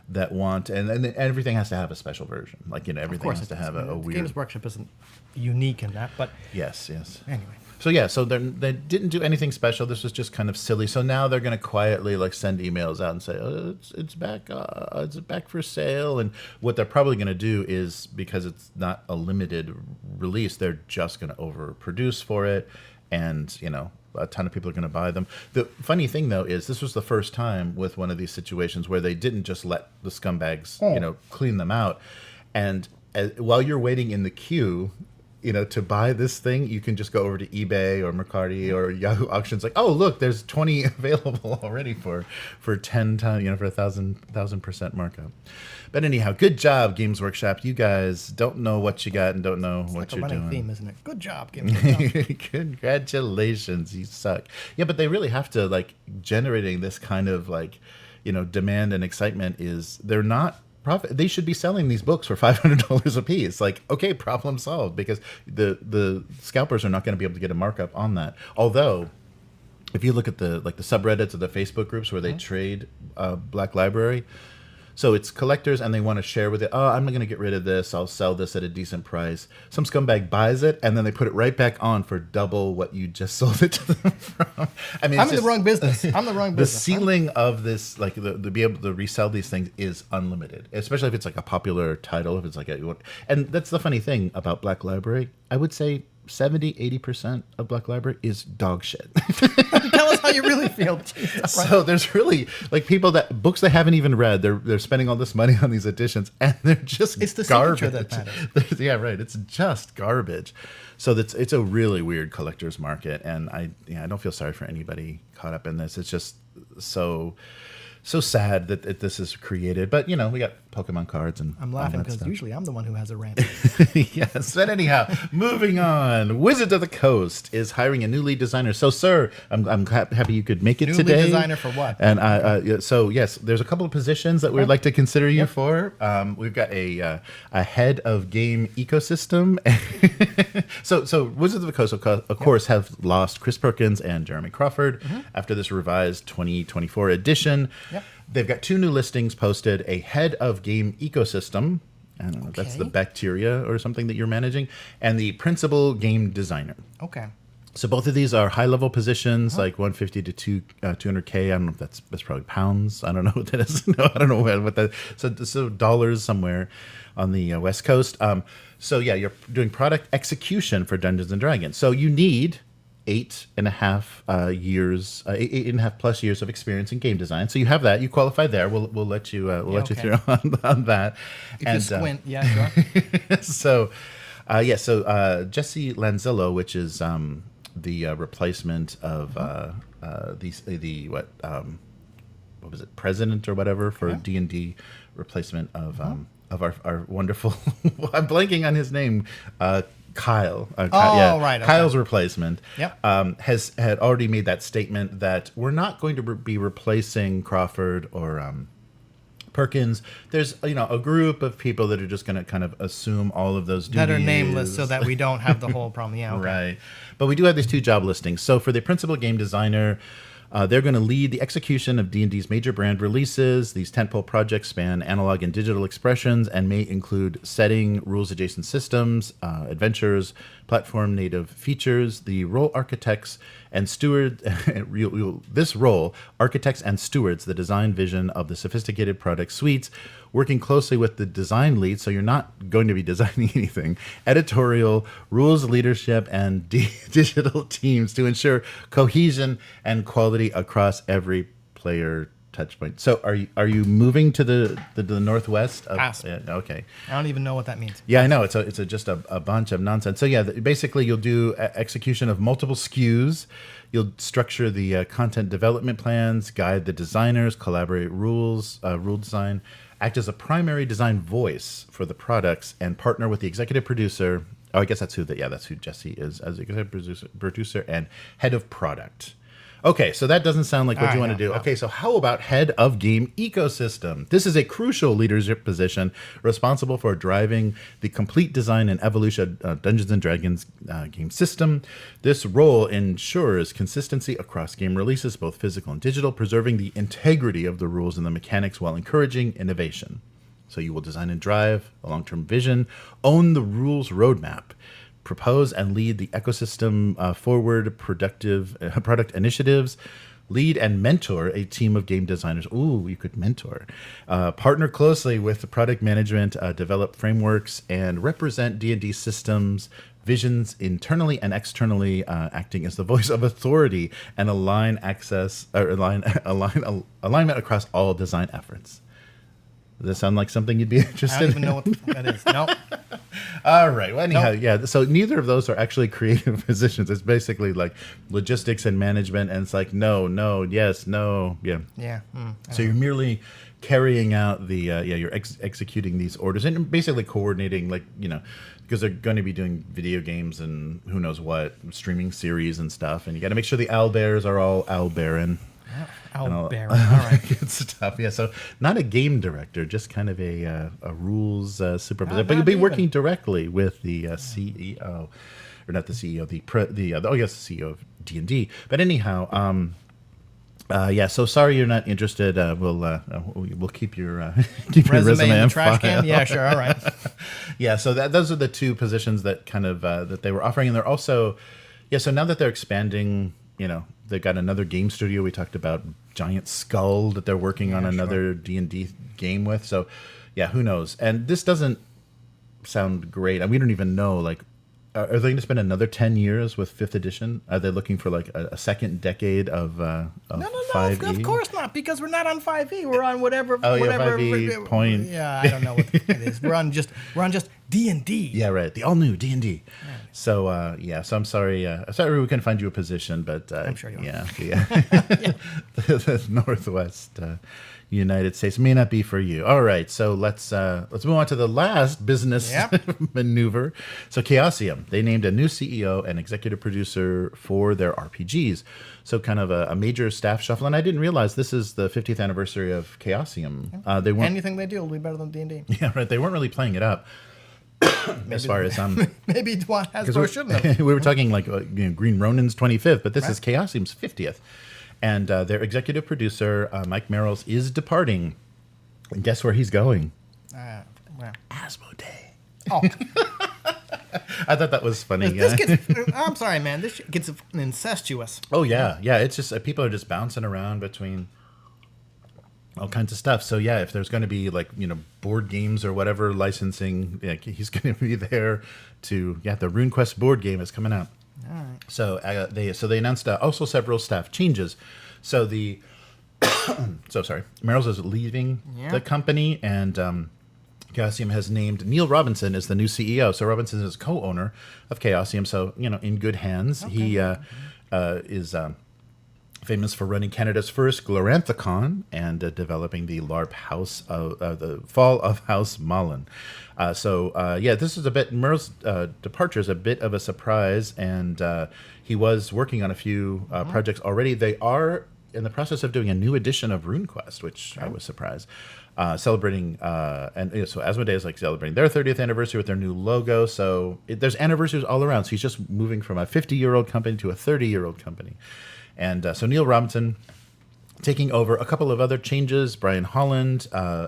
that want, and everything has to have a special version. Like everything has to have a weird. Games Workshop isn't unique in that, but yes. Anyway. So they didn't do anything special. This was just kind of silly. So now they're going to quietly like send emails out and say, oh, it's back for sale. And what they're probably going to do is, because it's not a limited release, they're just going to overproduce for it, and a ton of people are going to buy them. The funny thing, though, is this was the first time with one of these situations where they didn't just let the scumbags, clean them out. And while you're waiting in the queue, to buy this thing, you can just go over to eBay or Mercari or Yahoo Auctions. Like, oh, look, there's 20 available already for 10 times, for 1,000% markup. But anyhow, good job, Games Workshop. You guys don't know what you got and don't know what you're doing. It's like a running theme, isn't it? Good job, Games Workshop. Congratulations, you suck. Yeah, but they really have to, like, generating this kind of, like, demand and excitement they're not profit. They should be selling these books for $500 a piece. Like, okay, problem solved, because the scalpers are not going to be able to get a markup on that. Although, if you look at the subreddits or the Facebook groups where they trade Black Library, so it's collectors and they want to share with it. Oh, I'm going to get rid of this. I'll sell this at a decent price. Some scumbag buys it and then they put it right back on for double what you just sold it to them from. I mean, I'm in the wrong business. I'm the wrong business. The ceiling of this, like to be able to resell these things, is unlimited. Especially if it's like a popular title. If it's like and that's the funny thing about Black Library. I would say 70-80% of Black Library is dog shit. Tell us how you really feel. So there's really like books they haven't even read. They're spending all this money on these editions, and they're just it's the garbage. That matters. Yeah, right. It's just garbage. So it's a really weird collector's market, and I don't feel sorry for anybody caught up in this. It's just so sad that this is created. But, we got Pokemon cards and I'm laughing because usually I'm the one who has a rant. Yes. But anyhow, moving on. Wizards of the Coast is hiring a new lead designer. So, sir, I'm happy you could make it today. New lead designer for what? And so, yes, there's a couple of positions that we'd like to consider you for. We've got a head of game ecosystem. So Wizards of the Coast, of course, have lost Chris Perkins and Jeremy Crawford after this revised 2024 edition. Yep. They've got two new listings posted: a head of game ecosystem, I don't know if that's the bacteria or something that you're managing, and the principal game designer. Okay. So both of these are high-level positions, like 150 to 200K. I don't know if that's probably pounds. I don't know what that is. No, I don't know what that. So dollars somewhere on the West Coast. So yeah, you're doing product execution for Dungeons and Dragons. So you need 8.5 years of experience in game design. So you have that. You qualify there. We'll let you let you through on that. If you squint, yeah, sure. So Jesse Lanzillo, which is the replacement of what was it, president or whatever for D&D, replacement of our wonderful. I'm blanking on his name. Kyle. Right. Okay. Kyle's replacement. Yep. Had already made that statement that we're not going to be replacing Crawford or Perkins. There's a group of people that are just going to kind of assume all of those duties that are nameless, so that we don't have the whole problem. Yeah. Okay. Right. But we do have these two job listings. So for the principal game designer, they're going to lead the execution of D&D's major brand releases. These tentpole projects span analog and digital expressions and may include setting, rules-adjacent systems, adventures, platform-native features. The role architects and stewards, this role architects and stewards the design vision of the sophisticated product suites, working closely with the design lead, so you're not going to be designing anything, editorial, rules leadership, and digital teams to ensure cohesion and quality across every player touch point. So are you moving to the northwest? Pass. Yeah, okay. I don't even know what that means. Yeah, I know. It's just a bunch of nonsense. So yeah, basically you'll do execution of multiple SKUs. You'll structure the content development plans, guide the designers, collaborate rule design, act as a primary design voice for the products, and partner with the executive producer. Oh, I guess that's who Jesse is as executive producer and head of product. Okay, so that doesn't sound like what you want to do. No. Okay, so how about head of game ecosystem? This is a crucial leadership position responsible for driving the complete design and evolution of Dungeons & Dragons game system. This role ensures consistency across game releases, both physical and digital, preserving the integrity of the rules and the mechanics while encouraging innovation. So you will design and drive a long-term vision, own the rules roadmap, propose and lead the ecosystem forward product initiatives, lead and mentor a team of game designers. Ooh, you could mentor. Partner closely with the product management, develop frameworks, and represent D&D systems, visions internally and externally, acting as the voice of authority and alignment across all design efforts. Does that sound like something you'd be interested in? I don't even know what that is. Nope. All right. Well, anyhow, yeah. So neither of those are actually creative positions. It's basically like logistics and management, and it's like no, yes, no, yeah. Yeah. So you're merely carrying out the you're executing these orders and basically coordinating, like, because they're going to be doing video games and who knows what, streaming series and stuff, and you got to make sure the owlbears are all owlbearing. Owlbearing. All right. Good stuff. Yeah. So not a game director, just kind of a rules supervisor, but you'll be working directly with the CEO, or not the CEO, the CEO of D&D. But anyhow, yeah. So sorry you're not interested. We'll keep your keep your resume in the on trash file. can. Yeah, sure. All right. Yeah. So those are the two positions that kind of that they were offering, and they're also So now that they're expanding, they've got another game studio. We talked about Giant Skull that they're working on another D&D game with. So, yeah, who knows? And this doesn't sound great. And we don't even know, like, are they going to spend another 10 years with 5th edition? Are they looking for, like, a second decade of No, 5e? of course not, because we're not on 5e. We're on whatever. Oh, yeah, whatever 5e point. Yeah, I don't know what it is. We're on just D&D. Yeah, right. The all-new D&D. Right. So, so I'm sorry. Sorry we couldn't find you a position, but... I'm sure you will. Yeah. The Northwest United States may not be for you. All right, so let's move on to the last business maneuver. So Chaosium, they named a new CEO and executive producer for their RPGs. So kind of a major staff shuffle, and I didn't realize this is the 50th anniversary of Chaosium. They weren't anything they do will be better than D&D. Yeah, right. They weren't really playing it up. As far as maybe Hasbro shouldn't have. We were talking like Green Ronin's 25th, but this is Chaosium's 50th. And their executive producer, Mike Merrills, is departing. And guess where he's going? Asmodee. Oh. I thought that was funny. I'm sorry, man. This shit gets incestuous. Oh, yeah. Yeah, it's just people are just bouncing around between all kinds of stuff. So, yeah, if there's going to be, like, board games or whatever licensing, he's going to be there to, the RuneQuest board game is coming out. All right. So they announced also several staff changes. So Merrills is leaving the company, and Chaosium has named Neil Robinson as the new CEO. So Robinson is co-owner of Chaosium. So in good hands. Okay. He is famous for running Canada's first Gloranthicon and developing the LARP House of the Fall of House Malin. This is a bit Merrill's departure is a bit of a surprise, and he was working on a few projects already. They are in the process of doing a new edition of RuneQuest, which I was surprised. Celebrating so Asmodee is like celebrating their 30th anniversary with their new logo. So there's anniversaries all around. So he's just moving from a 50-year-old company to a 30-year-old company. And so Neil Robinson taking over. A couple of other changes. Brian Holland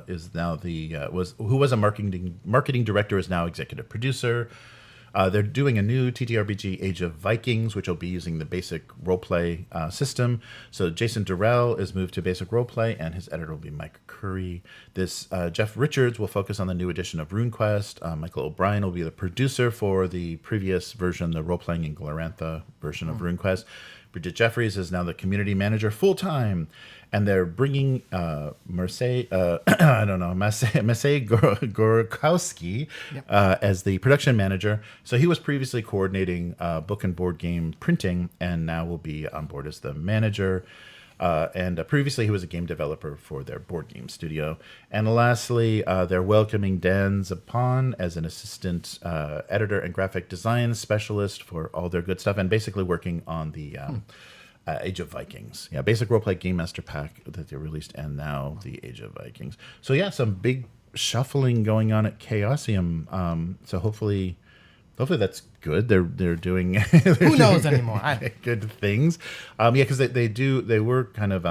is now who was a marketing director, is now executive producer. They're doing a new TTRPG, Age of Vikings, which will be using the basic roleplay system. So Jason Durrell is moved to basic roleplay, and his editor will be Mike Curry. Jeff Richards will focus on the new edition of RuneQuest. Michael O'Brien will be the producer for the previous version, the role-playing in Glorantha version of RuneQuest. Bridget Jeffries is now the community manager full time, and they're bringing Marseille Gorokowski as the production manager. So he was previously coordinating book and board game printing, and now will be on board as the manager. And previously he was a game developer for their board game studio. And lastly, they're welcoming Dan Zapon as an assistant editor and graphic design specialist for all their good stuff, and basically working on the Age of Vikings. Yeah, basic roleplay game master pack that they released, and now the Age of Vikings. So yeah, some big shuffling going on at Chaosium. So hopefully that's good. They're doing Who knows anymore? Good things. Because they were kind of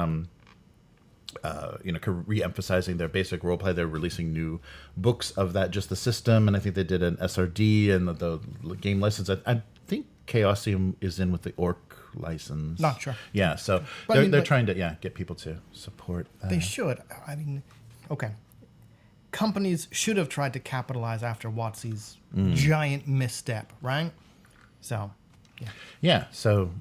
re-emphasizing their basic roleplay. They're releasing new books of that, just the system, and I think they did an SRD and the game license. I think Chaosium is in with the Orc license. Not sure. Yeah, so they're trying to get people to support that. They should. I mean, okay. Companies should have tried to capitalize after WotC's giant misstep, right? So, yeah. Yeah, so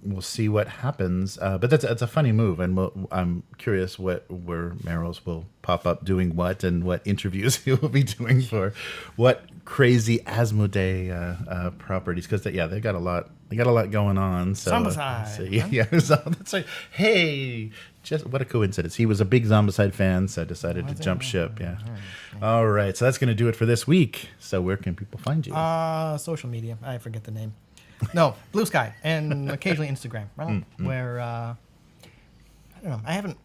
we'll see what happens. But that's a funny move, and I'm curious where Meryls will pop up doing what, and what interviews he will be doing for what crazy Asmodee properties, because they got a lot. They got a lot going on. So, Zombicide. So that's right. Hey, just what a coincidence. He was a big Zombicide fan, so decided to jump ship. Yeah. All right. So that's going to do it for this week. So where can people find you? Social media. I forget the name. No, Blue Sky, and occasionally Instagram, right? Where I don't know. I haven't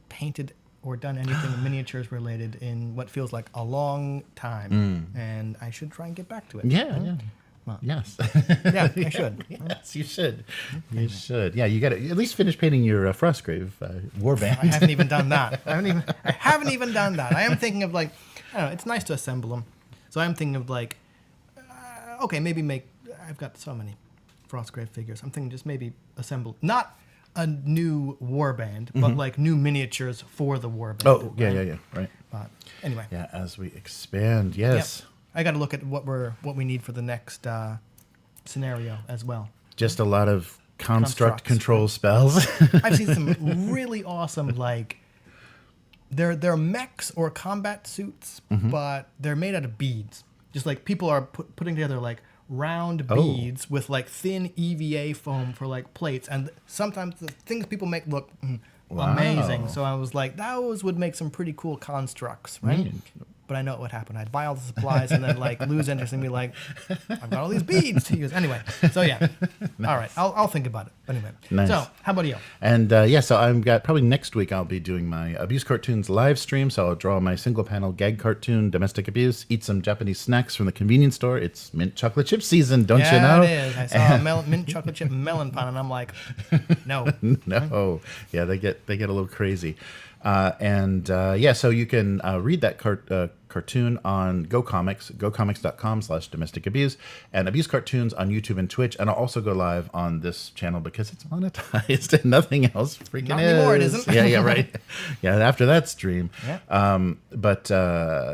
painted or done anything miniatures related in what feels like a long time, and I should try and get back to it. Yeah. Well, yes. Yeah, I should. Yes, you should. You should. Yeah, you got to at least finish painting your Frostgrave warband. I haven't even done that. I haven't even done that. I am thinking of I don't know. It's nice to assemble them, so I'm thinking of okay, maybe I've got so many Frostgrave figures. I'm thinking just maybe assemble not a new warband, but new miniatures for the warband. Oh, yeah, right. But anyway. Yeah, as we expand, yes. Yep. I got to look at what we need for the next scenario as well. Just a lot of construct control spells. I've seen some really awesome they're mechs or combat suits, but they're made out of beads. Just people are putting together round beads with thin EVA foam for plates, and sometimes the things people make look amazing. So I was those would make some pretty cool constructs, right? But I know what would happen. I'd buy all the supplies and then lose interest and be I've got all these beads to use. Anyway, so yeah. Nice. All right, I'll think about it. But anyway, nice. So how about you? And so I've got probably next week I'll be doing my Abuse Cartoons live stream. So I'll draw my single panel gag cartoon, Domestic Abuse, eat some Japanese snacks from the convenience store. It's mint chocolate chip season, don't you know? Yeah, it is. I saw a mint chocolate chip melon pan, and I'm no. No. Yeah, they get a little crazy. So you can read that cartoon on GoComics, gocomics.com/domestic abuse, and Abuse Cartoons on YouTube and Twitch. And I'll also go live on this channel because it's monetized and nothing else freaking Not is. anymore, it isn't. Yeah, right. Yeah, after that stream. Yeah.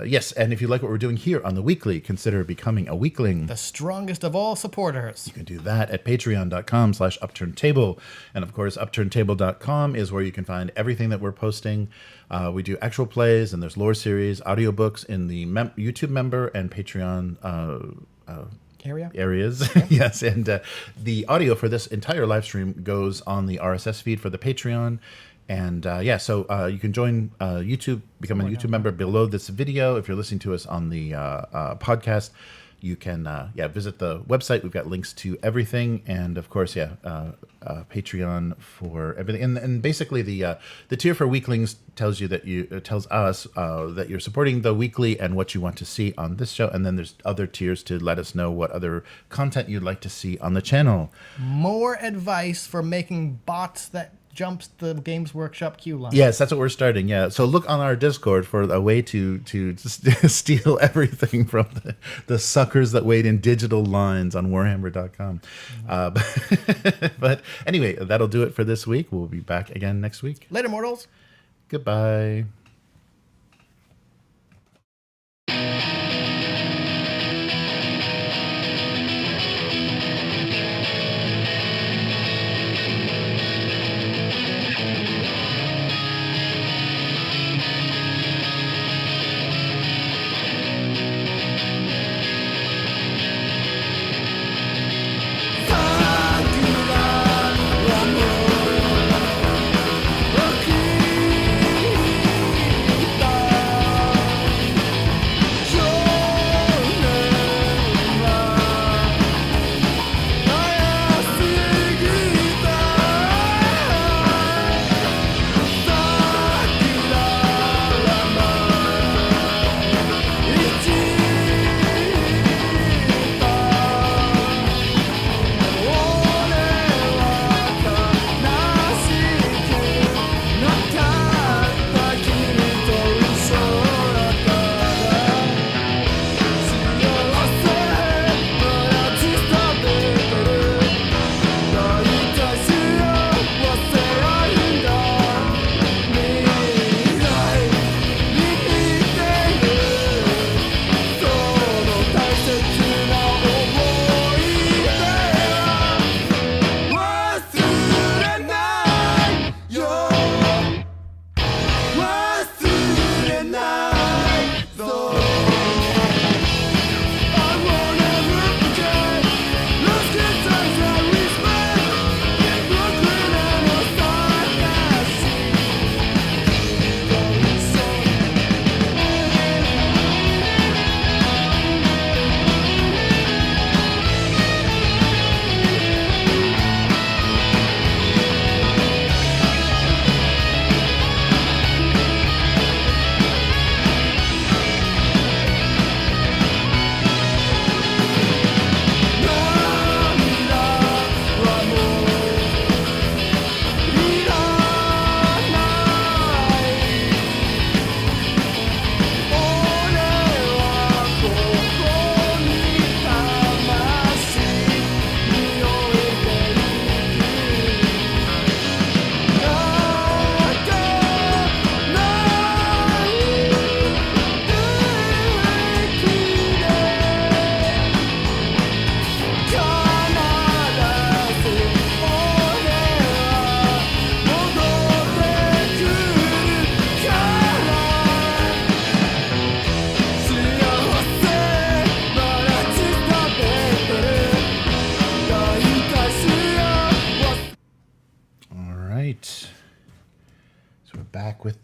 Yes, and if you like what we're doing here on the weekly, consider becoming a weekling. The strongest of all supporters. You can do that at patreon.com/upturntable. And of course, upturntable.com is where you can find everything that we're posting. We do actual plays, and there's lore series, audiobooks in the YouTube member and Patreon areas. Yeah. Yes, and the audio for this entire live stream goes on the RSS feed for the Patreon. And so you can join YouTube, become a YouTube member below this video. If you're listening to us on the podcast, you can visit the website. We've got links to everything, and of course, Patreon for everything. And basically, the tier for weeklings tells us that you're supporting the weekly and what you want to see on this show. And then there's other tiers to let us know what other content you'd like to see on the channel. More advice for making bots that jumps the Games Workshop queue line. Yes, that's what we're starting. Yeah, so look on our Discord for a way to steal everything from the suckers that wait in digital lines on Warhammer.com. But anyway, that'll do it for this week. We'll be back again next week. Later, mortals. Goodbye.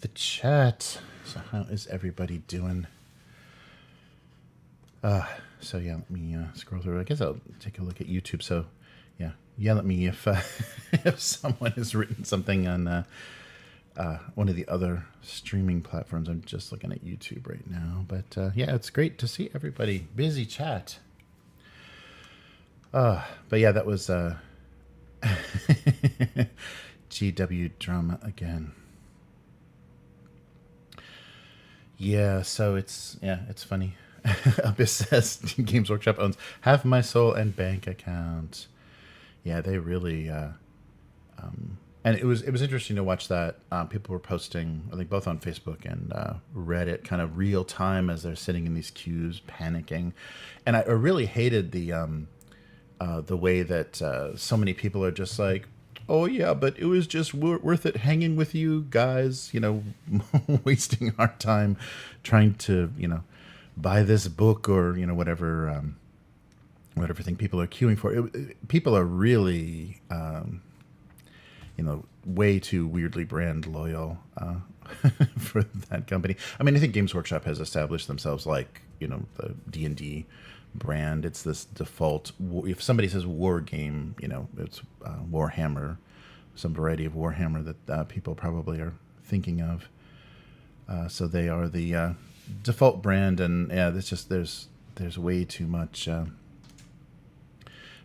with the chat. So how is everybody doing? So yeah, let me scroll through. I guess I'll take a look at YouTube. So yeah, yell at me if if someone has written something on one of the other streaming platforms. I'm just looking at YouTube right now. But yeah, it's great to see everybody. Busy chat. But yeah, that was GW drama again. Yeah, so it's funny. Abyss says Games Workshop owns Have My Soul and bank account. Yeah, they really and it was interesting to watch that. People were posting, I think both on Facebook and Reddit, kind of real time as they're sitting in these queues, panicking. And I really hated the way that so many people are just like, oh yeah, but it was just worth it hanging with you guys, wasting our time trying to, buy this book or, whatever thing people are queuing for. People are really, way too weirdly brand loyal for that company. I mean, I think Games Workshop has established themselves like, the D&D brand. It's this default. If somebody says war game, it's Warhammer, some variety of Warhammer that people probably are thinking of. So they are the default brand, and yeah, there's way too much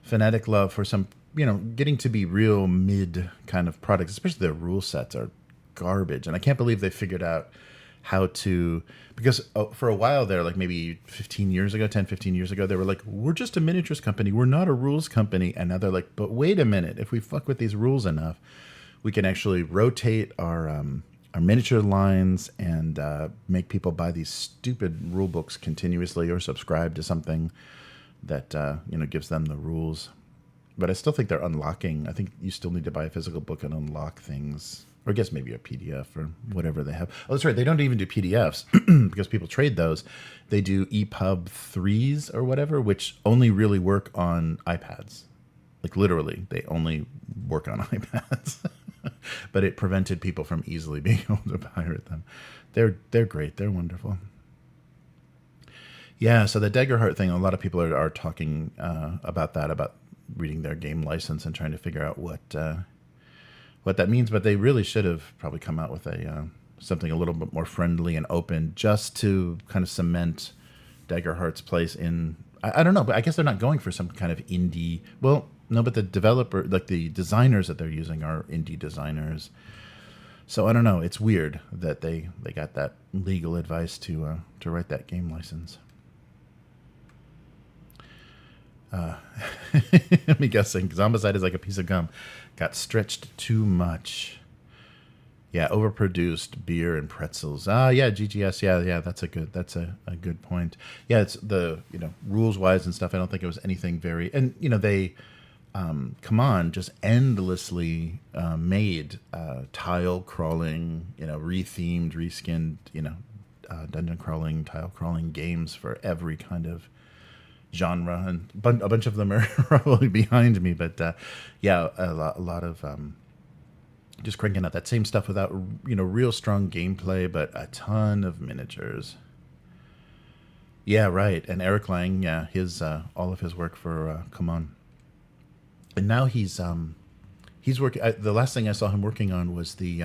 fanatic love for some, getting to be real mid kind of products. Especially their rule sets are garbage, and I can't believe they figured out how to, because for a while there, like maybe 15 years ago, they were like, we're just a miniatures company, we're not a rules company. And now they're like, but wait a minute, if we fuck with these rules enough, we can actually rotate our miniature lines and make people buy these stupid rule books continuously or subscribe to something that gives them the rules. But I still think they're unlocking. I think you still need to buy a physical book and unlock things. Or I guess maybe a PDF or whatever they have. Oh, that's right. They don't even do PDFs because people trade those. They do EPUB 3s or whatever, which only really work on iPads. Like literally, they only work on iPads. But it prevented people from easily being able to pirate them. They're great. They're wonderful. Yeah, so the Daggerheart thing, a lot of people are talking about that, about reading their game license and trying to figure out what that means. But they really should have probably come out with a something a little bit more friendly and open, just to kind of cement Daggerheart's place in. I don't know, but I guess they're not going for some kind of indie. Well, no, but the developer, like the designers that they're using, are indie designers. So I don't know. It's weird that they got that legal advice to write that game license. Me guessing, Zombicide is like a piece of gum. Got stretched too much. Yeah, overproduced beer and pretzels. Yeah, GGS. Yeah, that's a good point. Yeah, it's the rules wise and stuff. I don't think it was anything very, and they CMON just endlessly made tile crawling, rethemed, reskinned, dungeon crawling, tile crawling games for every kind of genre, and a bunch of them are probably behind me, but yeah, a lot of just cranking out that same stuff without real strong gameplay, but a ton of miniatures. Yeah, right. And Eric Lang, yeah, his all of his work for CMON, and now he's working. The last thing I saw him working on was the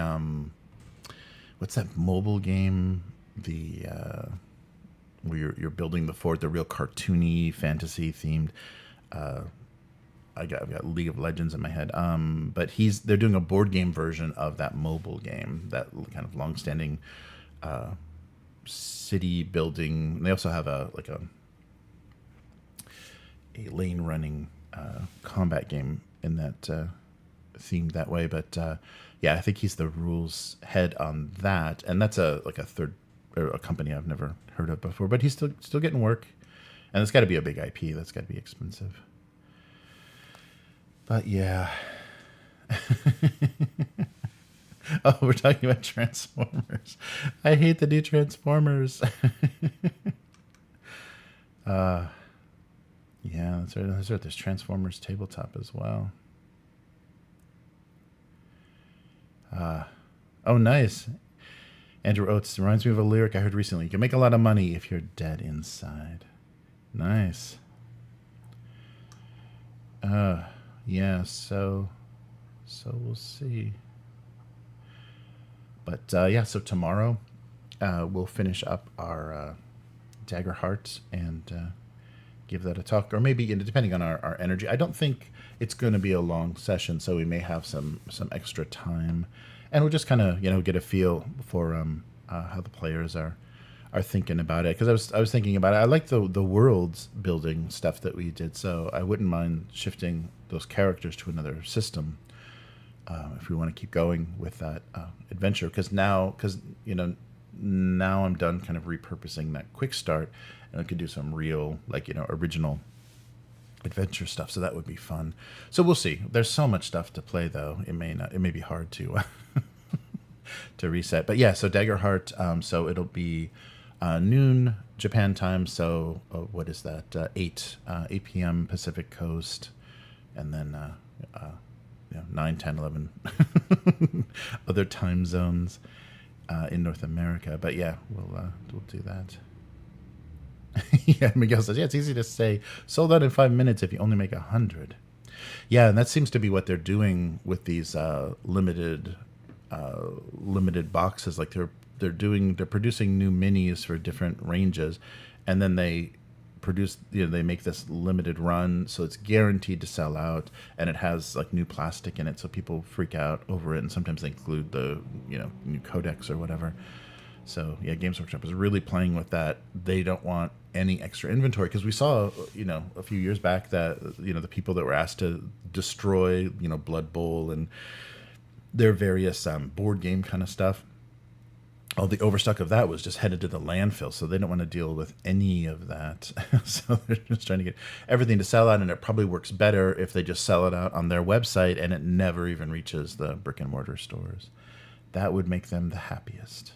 what's that mobile game? The where you're building the fort, the real cartoony fantasy themed. I've got League of Legends in my head. But they're doing a board game version of that mobile game, that kind of long-standing city building. They also have a lane running combat game in that themed that way. But yeah, I think he's the rules head on that, and that's a company I've never heard of before. But he's still getting work, and it's got to be a big IP. That's got to be expensive. But yeah. Oh, we're talking about Transformers. I hate the new Transformers. Yeah, that's right. There's Transformers tabletop as well. Oh, nice. Andrew Oates reminds me of a lyric I heard recently. You can make a lot of money if you're dead inside. Nice. Yeah, so we'll see. But yeah, so tomorrow we'll finish up our Dagger Heart and give that a talk, or maybe depending on our energy. I don't think it's going to be a long session, so we may have some extra time, and we'll just kind of get a feel for how the players are thinking about it. Because I was thinking about it. I like the worlds building stuff that we did, so I wouldn't mind shifting those characters to another system if we want to keep going with that adventure. Because now I'm done kind of repurposing that quick start, and I could do some real original adventure stuff. So that would be fun. So we'll see. There's so much stuff to play, though. It may be hard to to reset. But yeah, so Dagger Heart. So it'll be noon Japan time. So what is that? 8 p.m. Pacific Coast, and then 9, 10, 11 other time zones in North America. But yeah, we'll do that. Yeah, Miguel says, yeah, it's easy to say sold out in 5 minutes if you only make 100. Yeah, and that seems to be what they're doing with these limited boxes. Like they're producing new minis for different ranges, and then they produce they make this limited run, so it's guaranteed to sell out, and it has like new plastic in it, so people freak out over it, and sometimes they include the new codex or whatever. So yeah, Games Workshop is really playing with that. They don't want any extra inventory, because we saw a few years back that the people that were asked to destroy Blood Bowl and their various board game kind of stuff, all the overstock of that was just headed to the landfill, so they don't want to deal with any of that. So they're just trying to get everything to sell out, and it probably works better if they just sell it out on their website and it never even reaches the brick and mortar stores. That would make them the happiest.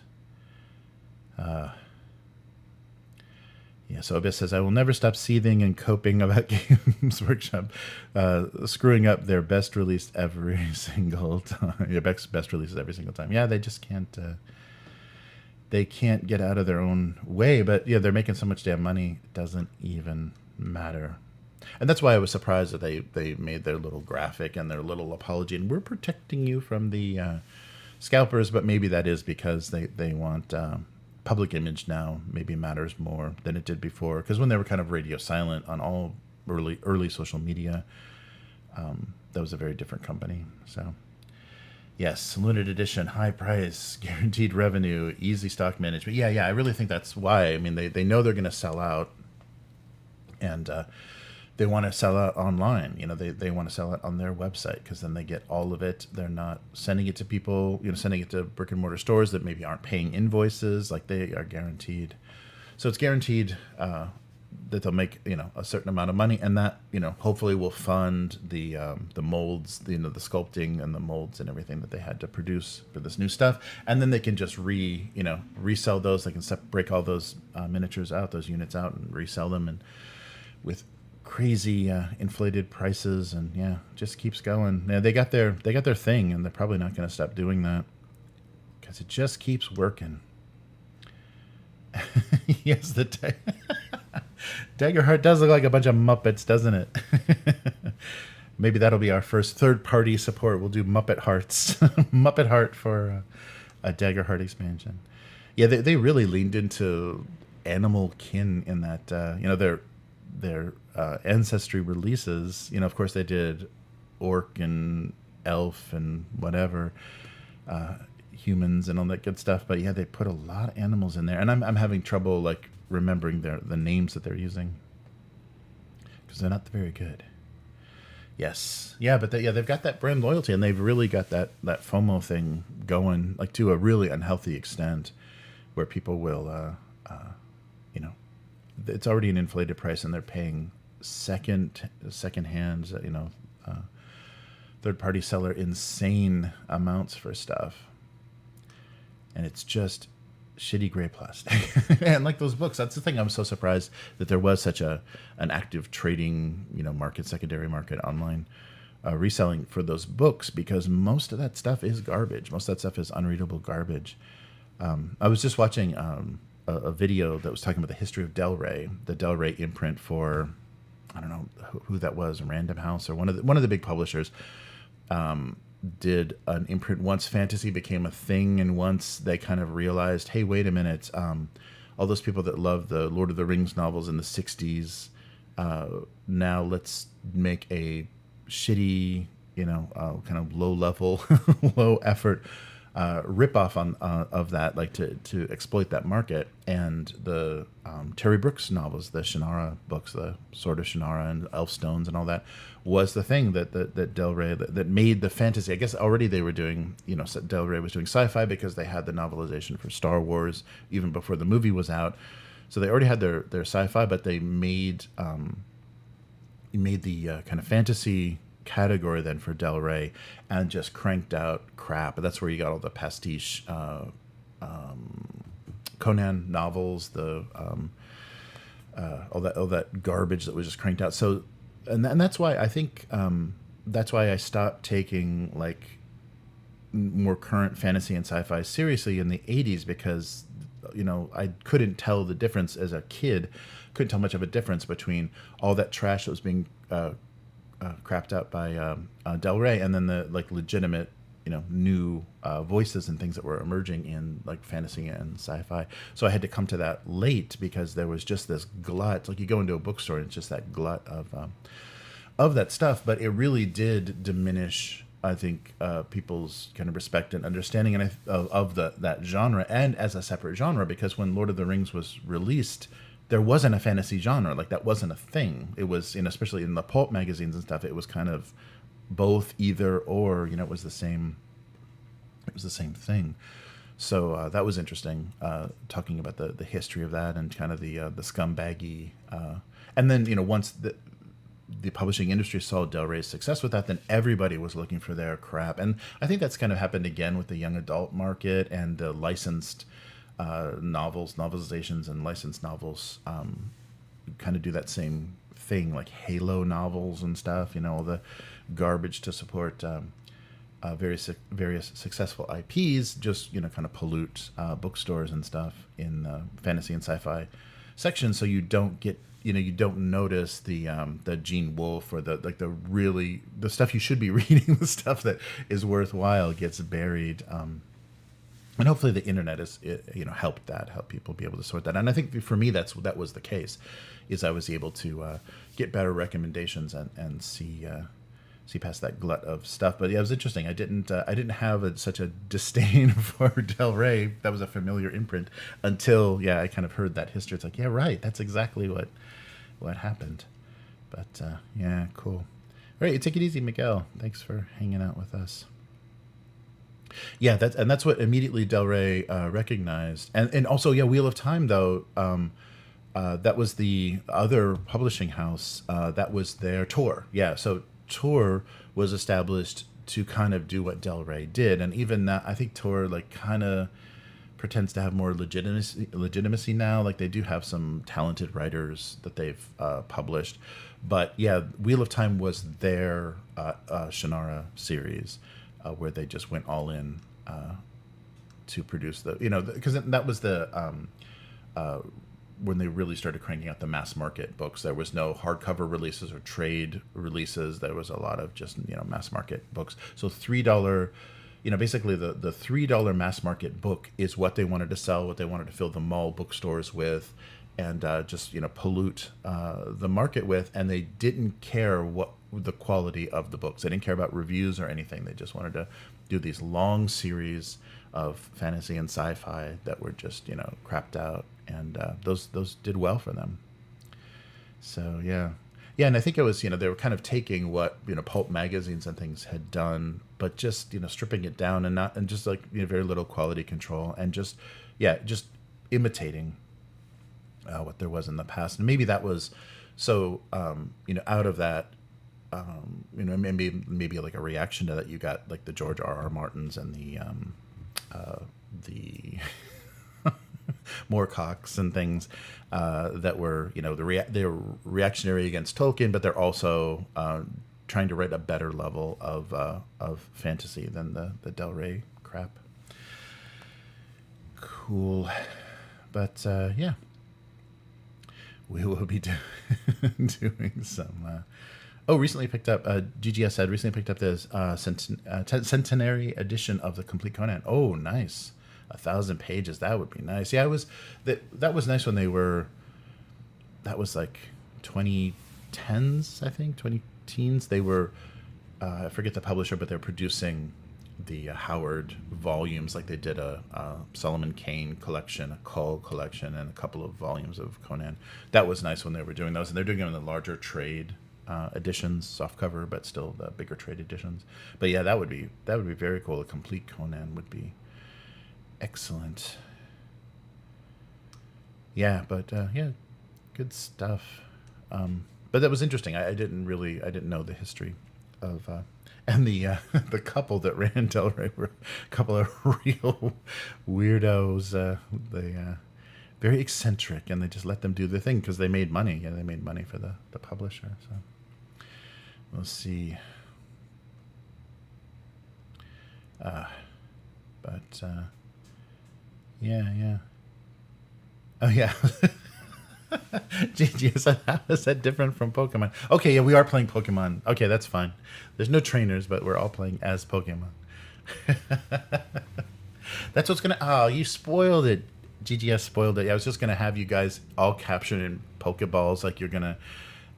Yeah, so Abyss says, I will never stop seething and coping about Games Workshop screwing up their best release every single time. Yeah, best releases every single time. Yeah, they just can't they can't get out of their own way. But yeah, they're making so much damn money, it doesn't even matter. And that's why I was surprised that they made their little graphic and their little apology, and we're protecting you from the scalpers. But maybe that is because they want public image now maybe matters more than it did before, because when they were kind of radio silent on all early social media, that was a very different company. So yes, limited edition, high price, guaranteed revenue, easy stock management. Yeah, I really think that's why. I mean, they know they're going to sell out, and they want to sell out online. They want to sell it on their website, because then they get all of it. They're not sending it to people, sending it to brick and mortar stores that maybe aren't paying invoices. Like, they are guaranteed. So it's guaranteed that they'll make, a certain amount of money, and that, hopefully will fund the molds, the sculpting and the molds and everything that they had to produce for this new stuff. And then they can just resell those. They can break all those miniatures out, those units out, and resell them, and with crazy inflated prices, and yeah, just keeps going. Yeah, they got their thing, and they're probably not going to stop doing that, because it just keeps working. Yes, the Dagger Heart does look like a bunch of Muppets, doesn't it? Maybe that'll be our first third-party support. We'll do Muppet Hearts, Muppet Heart for a Dagger Heart expansion. Yeah, they really leaned into animal kin in that. Their ancestry releases, of course they did orc and elf and whatever, humans and all that good stuff, but yeah, they put a lot of animals in there, and I'm having trouble remembering the names that they're using, because they're not very good. Yes, yeah, but they've got that brand loyalty, and they've really got that FOMO thing going, to a really unhealthy extent, where people will it's already an inflated price, and they're paying second hands, third party seller insane amounts for stuff, and it's just shitty gray plastic. And like those books, that's the thing. I'm so surprised that there was such an active trading market, secondary market, online reselling for those books, because most of that stuff is garbage. Most of that stuff is unreadable garbage. I was just watching a video that was talking about the history of Del Rey, the Del Rey imprint for, I don't know who that was, Random House or one of the big publishers. Did an imprint once fantasy became a thing, and once they kind of realized, hey, wait a minute, all those people that loved the Lord of the Rings novels in the 60s, now let's make a shitty, kind of low level, low effort ripoff on of that, like to exploit that market. And the Terry Brooks novels, the Shannara books, the Sword of Shannara and Elfstones and all that, was the thing that Del Rey that made the fantasy. I guess already they were doing, Del Rey was doing sci-fi because they had the novelization for Star Wars even before the movie was out. So they already had their sci-fi, but they made the kind of fantasy category then for Del Rey and just cranked out crap. That's where you got all the pastiche Conan novels, the all that garbage that was just cranked out. So and that's why I think that's why I stopped taking like more current fantasy and sci-fi seriously in the 80s, because I couldn't tell the difference as a kid, couldn't tell much of a difference between all that trash that was being crapped out by Del Rey and then the like legitimate new voices and things that were emerging in like fantasy and sci-fi. So I had to come to that late because there was just this glut. Like you go into a bookstore and it's just that glut of that stuff. But it really did diminish, I think, people's kind of respect and understanding of that genre and as a separate genre, because when Lord of the Rings was released, there wasn't a fantasy genre. Like that wasn't a thing. It was, especially in the pulp magazines and stuff, it was kind of both, either or, it was the same thing. So that was interesting, talking about the history of that and kind of the scumbaggy, and then, once the publishing industry saw Del Rey's success with that, then everybody was looking for their crap. And I think that's kind of happened again with the young adult market and the licensed novelizations and licensed novels kind of do that same thing, like Halo novels and stuff, all the garbage to support various successful IPs just, kind of pollute bookstores and stuff in fantasy and sci-fi sections. So you don't get, you don't notice the Gene Wolfe or the stuff you should be reading, the stuff that is worthwhile gets buried. And hopefully the internet is, help people be able to sort that. And I think for me, that was the case, is I was able to get better recommendations and see past that glut of stuff. But yeah, it was interesting. I didn't have such a disdain for Del Rey. That was a familiar imprint until I kind of heard that history. It's like, yeah, right. That's exactly what happened. But yeah, cool. All right, take it easy, Miguel. Thanks for hanging out with us. Yeah, that's what immediately Del Rey recognized, and also Wheel of Time though. That was the other publishing house that was their Tor. Yeah, so Tor was established to kind of do what Del Rey did, and even that, I think Tor like kind of pretends to have more legitimacy now. Like they do have some talented writers that they've published, but yeah, Wheel of Time was their Shannara series. Where they just went all in to produce because that was the when they really started cranking out the mass market books. There was no hardcover releases or trade releases. There was a lot of just mass market books. So $3, basically the $3 mass market book is what they wanted to sell, what they wanted to fill the mall bookstores with, and just pollute the market with. And they didn't care what the quality of the books. They didn't care about reviews or anything. They just wanted to do these long series of fantasy and sci-fi that were just crapped out, and those did well for them. So yeah, and I think it was they were kind of taking what pulp magazines and things had done, but just stripping it down and just like very little quality control, and just imitating what there was in the past. And maybe that was so out of that. Maybe like a reaction to that, you got like the George R.R. Martins and the Moorcocks and things that were they were reactionary against Tolkien, but they're also trying to write a better level of fantasy than the Del Rey crap. Cool. But yeah, we will be doing some. Recently picked up. GGS said recently picked up this centenary edition of the Complete Conan. Oh, nice. 1,000 pages. That would be nice. Yeah, that was nice when they were. That was like 2010s, I think, 20 teens. They were. I forget the publisher, but they're producing the Howard volumes, like they did a Solomon Kane collection, a Cull collection, and a couple of volumes of Conan. That was nice when they were doing those, and they're doing them in the larger trade editions, soft cover, but still the bigger trade editions. But yeah, that would be very cool. A complete Conan would be excellent. Yeah, but yeah, good stuff. But that was interesting. I didn't know the history of. And the couple that ran Del Rey were a couple of real weirdos. They very eccentric, and they just let them do their thing because they made money. Yeah, they made money for the publisher. So we'll see. But yeah. Oh yeah. GG, how is that different from Pokemon? Okay, yeah, we are playing Pokemon. Okay, that's fine. There's no trainers, but we're all playing as Pokemon. That's what's gonna. Oh, you spoiled it. GGS spoiled it. I was just gonna have you guys all captured in Pokeballs, like you're gonna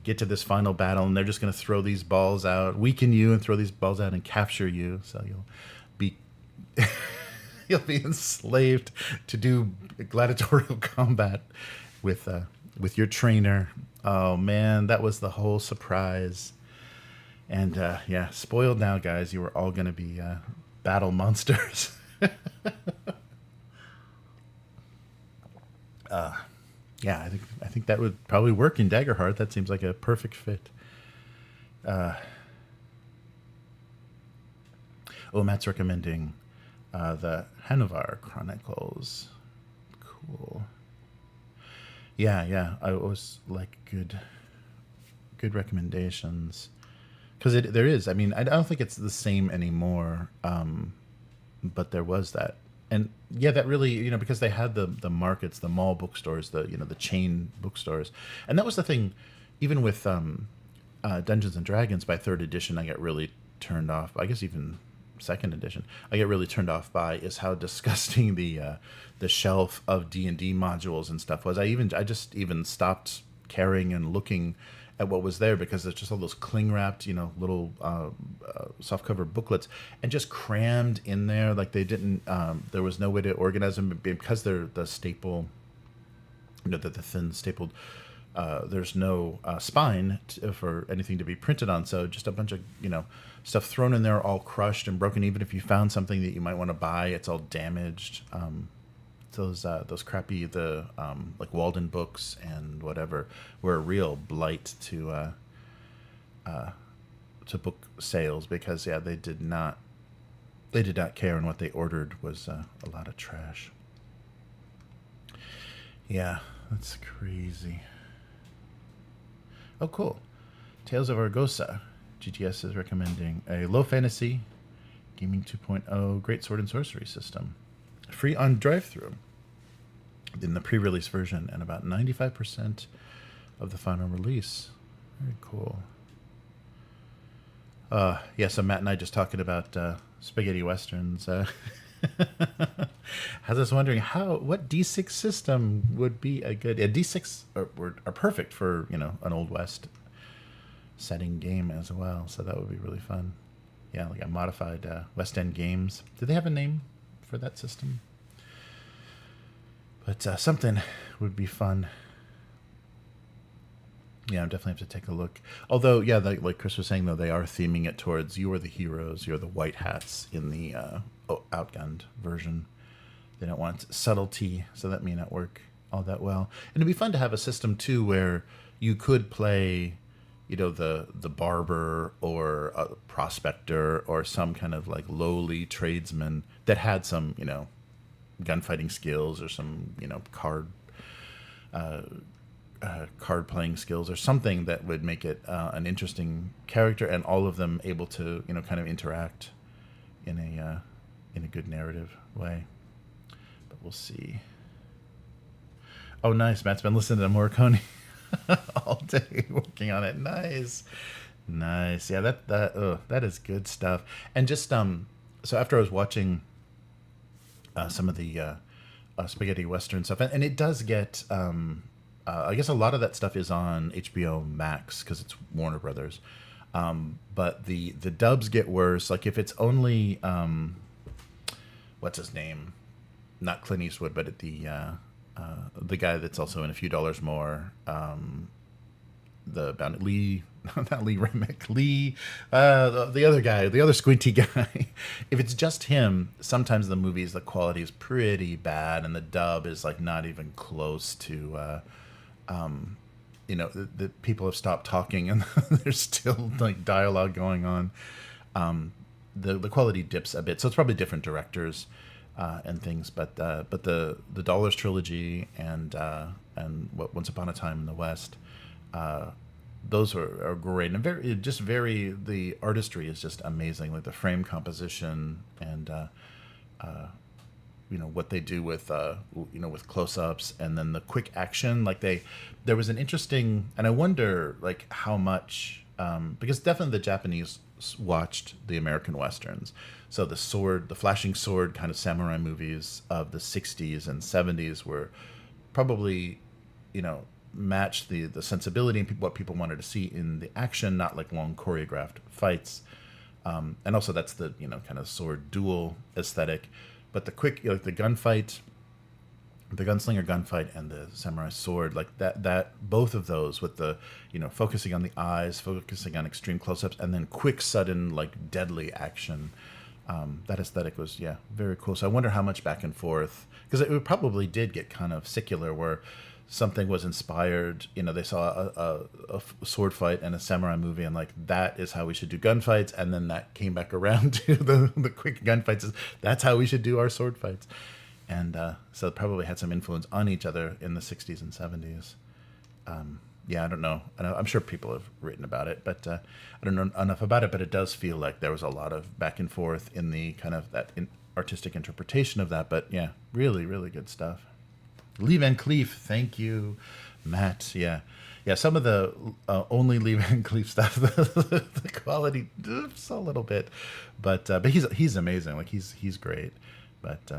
get to this final battle, and they're just gonna throw these balls out, weaken you, and throw these balls out and capture you. So you'll be. You'll be enslaved to do gladiatorial combat with your trainer. Oh man, that was the whole surprise. And yeah, spoiled now, guys. You were all going to be battle monsters. Yeah, I think that would probably work in Daggerheart. That seems like a perfect fit. Matt's recommending the Hanover Chronicles. Cool. Yeah. I always like good recommendations, because there is. I mean, I don't think it's the same anymore, but there was that, and yeah, that really, because they had the markets, the mall bookstores, the chain bookstores, and that was the thing. Even with Dungeons and Dragons, by third edition, I get really turned off. I guess even second edition, I get really turned off by is how disgusting the shelf of D&D modules and stuff was. I just stopped caring and looking at what was there, because there's just all those cling wrapped, little soft cover booklets, and just crammed in there. Like they didn't, there was no way to organize them because they're the staple, the thin stapled. There's no spine for anything to be printed on, so just a bunch of stuff thrown in there, all crushed and broken. Even if you found something that you might want to buy, it's all damaged. Those crappy like Walden books and whatever were a real blight to book sales, because they did not care, and what they ordered was a lot of trash. Yeah, that's crazy. Oh, cool. Tales of Argosa. GTS is recommending a low fantasy gaming 2.0 great sword and sorcery system. Free on drive-thru in the pre-release version, and about 95% of the final release. Very cool. Yeah, so Matt and I just talking about spaghetti westerns. I was wondering what D6 system would be a good. D6 are perfect for an Old West setting game as well, so that would be really fun. Yeah, like a modified West End Games. Do they have a name for that system? But something would be fun. Yeah, I definitely have to take a look. Although, yeah, like Chris was saying, though, they are theming it towards you are the heroes, you're the white hats in the outgunned version. They don't want subtlety, so that may not work all that well. And it'd be fun to have a system, too, where you could play, the barber or a prospector or some kind of like lowly tradesman that had some, gunfighting skills or some, card playing skills or something that would make it an interesting character, and all of them able to kind of interact in a good narrative way. we'll see. Oh, nice. Matt's been listening to Morricone all day, working on it. Nice. Yeah, that is good stuff. And just so after I was watching some of the spaghetti western stuff, and it does get I guess a lot of that stuff is on HBO Max because it's Warner Brothers. But the dubs get worse. Like if it's only what's his name? Not Clint Eastwood, but the guy that's also in A Few Dollars More. Lee, not Lee Remick, Lee, the other guy, the other squinty guy. If it's just him, sometimes the movies, the quality is pretty bad, and the dub is like not even close to. The people have stopped talking, and there's still like dialogue going on. The quality dips a bit, so it's probably different directors and things. But the Dollars trilogy and what Once Upon a Time in the West. Those are great, and the artistry is just amazing, like the frame composition and what they do with with close-ups and then the quick action. Like there was an interesting, and I wonder like how much because definitely the Japanese watched the American westerns, so the flashing sword kind of samurai movies of the 60s and 70s were probably match the sensibility and what people wanted to see in the action, not like long choreographed fights. And also that's the kind of sword duel aesthetic, but the quick the gunfight, the gunslinger gunfight and the samurai sword, like that both of those with the focusing on the eyes, focusing on extreme close-ups, and then quick sudden like deadly action. That aesthetic was very cool. So I wonder how much back and forth, because it probably did get kind of secular where something was inspired, they saw a sword fight and a samurai movie and like that is how we should do gunfights, and then that came back around to the quick gunfights. That's how we should do our sword fights. And so it probably had some influence on each other in the 60s and 70s. I don't know. I'm sure people have written about it, but I don't know enough about it. But it does feel like there was a lot of back and forth in the kind of that artistic interpretation of that. But yeah, really, really good stuff. Lee Van Cleef, thank you, Matt. Yeah. Some of the only Lee Van Cleef stuff, the quality dips a little bit, but he's amazing. Like he's great. But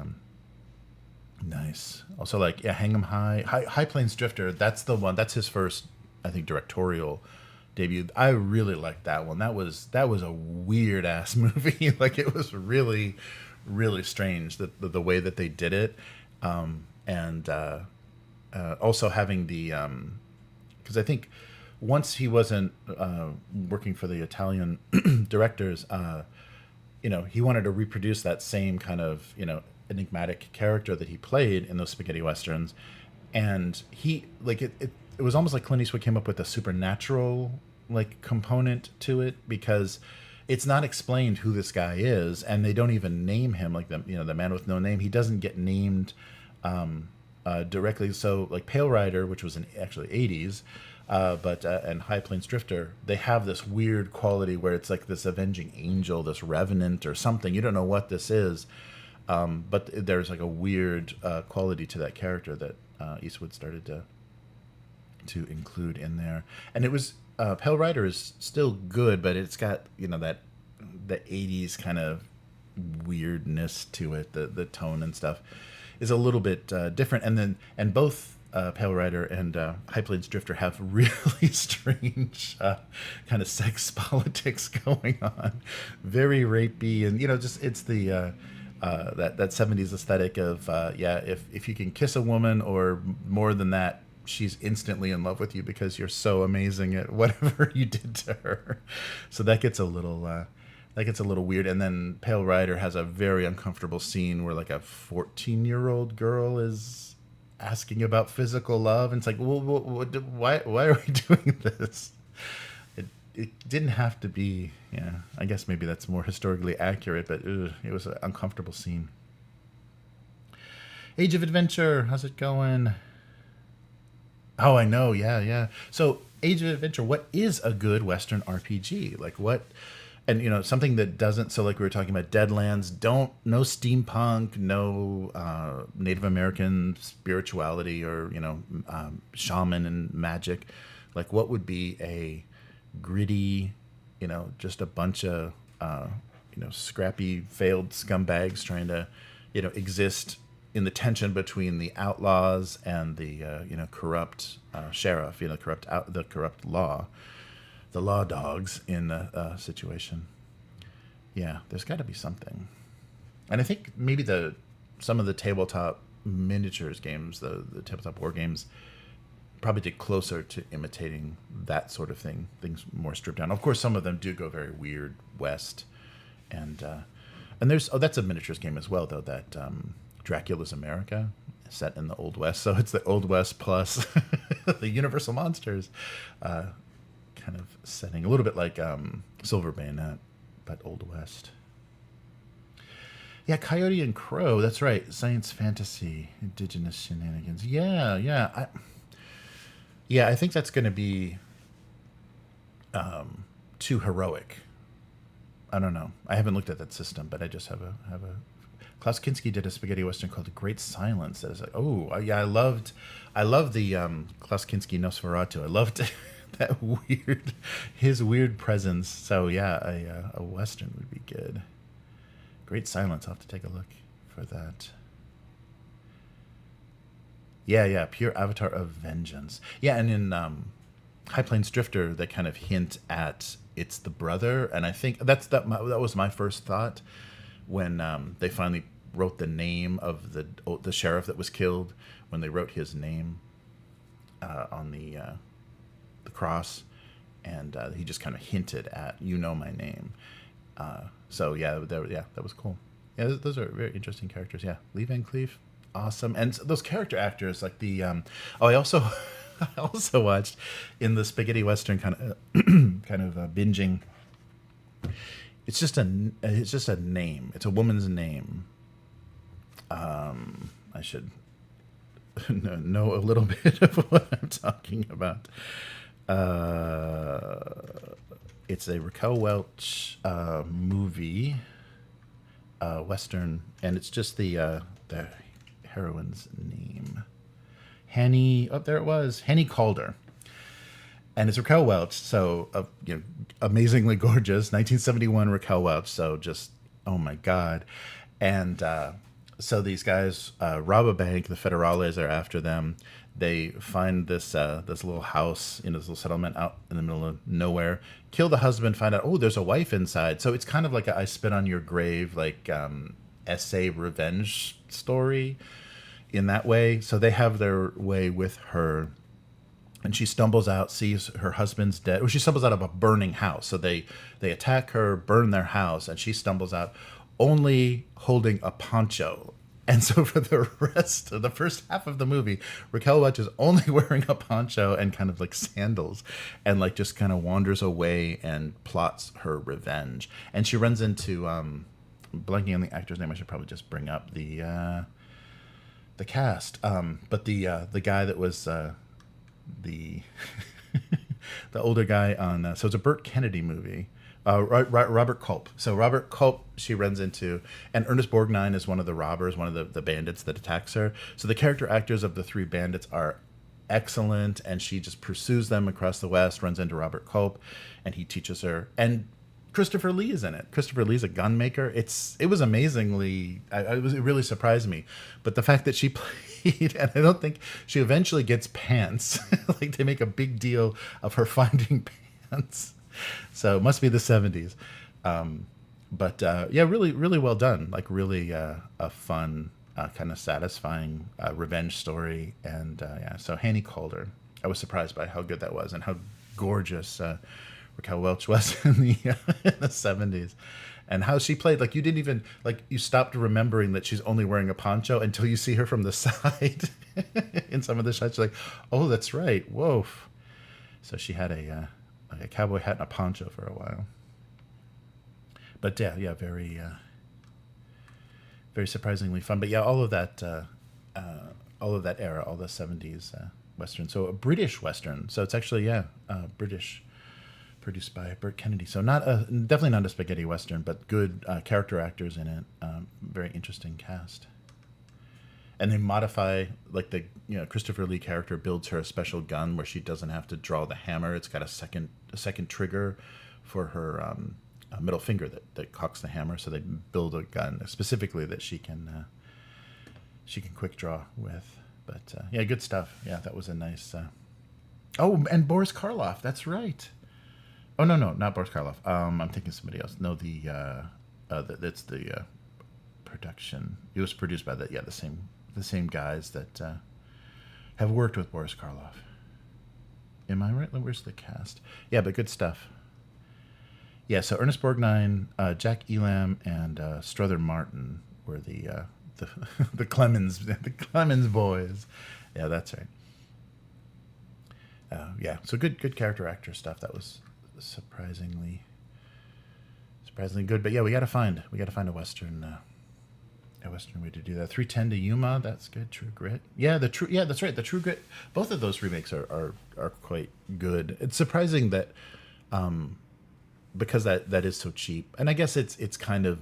nice. Also, like Hang 'Em High Plains Drifter. That's the one. That's his first, I think, directorial debut. I really liked that one. That was a weird ass movie. Like it was really, really strange the way that they did it. And also having the because I think once he wasn't working for the Italian directors, he wanted to reproduce that same kind of enigmatic character that he played in those spaghetti westerns, and he like it was almost like Clint Eastwood came up with a supernatural like component to it, because it's not explained who this guy is, and they don't even name him, like the man with no name. He doesn't get named directly. So like Pale Rider, which was in actually 80s, and High Plains Drifter, they have this weird quality where it's like this avenging angel, this revenant or something. You don't know what this is, but there's like a weird quality to that character that Eastwood started to include in there. And it was Pale Rider is still good, but it's got that the 80s kind of weirdness to it. The tone and stuff is a little bit different, and both Pale Rider and High Plains Drifter have really strange kind of sex politics going on, very rapey, and just it's the that 70s aesthetic of if you can kiss a woman or more than that, she's instantly in love with you because you're so amazing at whatever you did to her. So that gets a little weird. And then Pale Rider has a very uncomfortable scene where like a 14-year-old girl is asking about physical love, and it's like, well, why are we doing this? It didn't have to be. I guess maybe that's more historically accurate, but it was an uncomfortable scene. Age of Adventure, how's it going? Oh, I know. Yeah. So Age of Adventure, what is a good Western RPG? Like what? and something that doesn't. So like we were talking about Deadlands, no steampunk, no Native American spirituality or shaman and magic. Like what would be a gritty, just a bunch of scrappy failed scumbags trying to exist in the tension between the outlaws and the corrupt sheriff, the corrupt the law dogs in a situation. Yeah, there's got to be something. And I think maybe some of the tabletop miniatures games, the tabletop war games, probably did closer to imitating that sort of thing. Things more stripped down. Of course, some of them do go very weird west, and there's that's a miniatures game as well though. That Dracula's America, set in the Old West, so it's the Old West plus the Universal monsters. Kind of setting a little bit like Silver Bayonet, but Old West. Yeah, Coyote and Crow. That's right. Science fantasy, indigenous shenanigans. Yeah. I think that's going to be too heroic. I don't know. I haven't looked at that system, but I just have a. Klaus Kinski did a spaghetti western called The Great Silence. That is like, I love the Klaus Kinski Nosferatu. I loved that his weird presence. So yeah, a western would be good. Great Silence. I'll have to take a look for that. Yeah, pure avatar of vengeance. Yeah, and in High Plains Drifter, they kind of hint at it's the brother, and I think that was my first thought when they finally wrote the name of the sheriff that was killed. When they wrote his name on the cross, and he just kind of hinted at my name. So that was cool. Yeah, those are very interesting characters. Yeah, Lee Van Cleef. Awesome. And those character actors like the I also watched in the spaghetti western kind of binging. It's just a name. It's a woman's name. I should know a little bit of what I'm talking about. It's a Raquel Welch movie, western, and it's just the heroine's name, Hanny. Oh, there it was, Hanny Calder, and it's Raquel Welch. So, amazingly gorgeous, 1971 Raquel Welch. So just, oh my god, and so these guys rob a bank. The Federales are after them. They find this little house in this little settlement out in the middle of nowhere. Kill the husband. Find out, there's a wife inside. So it's kind of like a I Spit on Your Grave, like essay revenge story in that way. So they have their way with her, and she stumbles out, sees her husband's dead. Well, she stumbles out of a burning house. So they attack her, burn their house, and she stumbles out only holding a poncho. And so for the rest of the first half of the movie, Raquel Welch is only wearing a poncho and kind of like sandals, and like just kind of wanders away and plots her revenge. And she runs into blanking on the actor's name. I should probably just bring up the cast. But the guy that was the the older guy on so it's a Burt Kennedy movie. Robert Culp. So Robert Culp she runs into, and Ernest Borgnine is one of the robbers, one of the bandits that attacks her. So the character actors of the three bandits are excellent, and she just pursues them across the West, runs into Robert Culp, and he teaches her. And Christopher Lee is in it. Christopher Lee's a gun maker. It was amazingly, it really surprised me. But the fact that she played, and I don't think she eventually gets pants. Like they make a big deal of her finding pants. So it must be the 70s. But really, really well done. Like really a fun, kind of satisfying revenge story. And so Hanny Calder. I was surprised by how good that was and how gorgeous Raquel Welch was in the 70s. And how she played, like you didn't even, like you stopped remembering that she's only wearing a poncho until you see her from the side in some of the shots. You're like, oh, that's right. Whoa. So she had a cowboy hat and a poncho for a while. But yeah, very, very surprisingly fun. But yeah, all of that era, all the 70s Western. So a British Western. So it's actually, British produced by Burt Kennedy. So not definitely not a spaghetti western, but good character actors in it. Very interesting cast. And they modify, like, the Christopher Lee character builds her a special gun where she doesn't have to draw the hammer. It's got a second trigger for her middle finger that cocks the hammer. So they build a gun specifically that she can quick draw with. But yeah, good stuff. Yeah, that was a nice. Oh, and Boris Karloff. That's right. Oh no, not Boris Karloff. I'm thinking somebody else. No, that's the production. It was produced by the same guys that have worked with Boris Karloff. Am I right? Where's the cast? Yeah, but good stuff. Yeah, so Ernest Borgnine, Jack Elam, and Strother Martin were the Clemens boys. Yeah, that's right. Yeah, so good character actor stuff. That was surprisingly good. But yeah, we gotta find a western way to do that. 310 to Yuma, that's good. True Grit. Yeah, that's right. The True Grit. Both of those remakes are quite good. It's surprising that because that is so cheap, and I guess it's kind of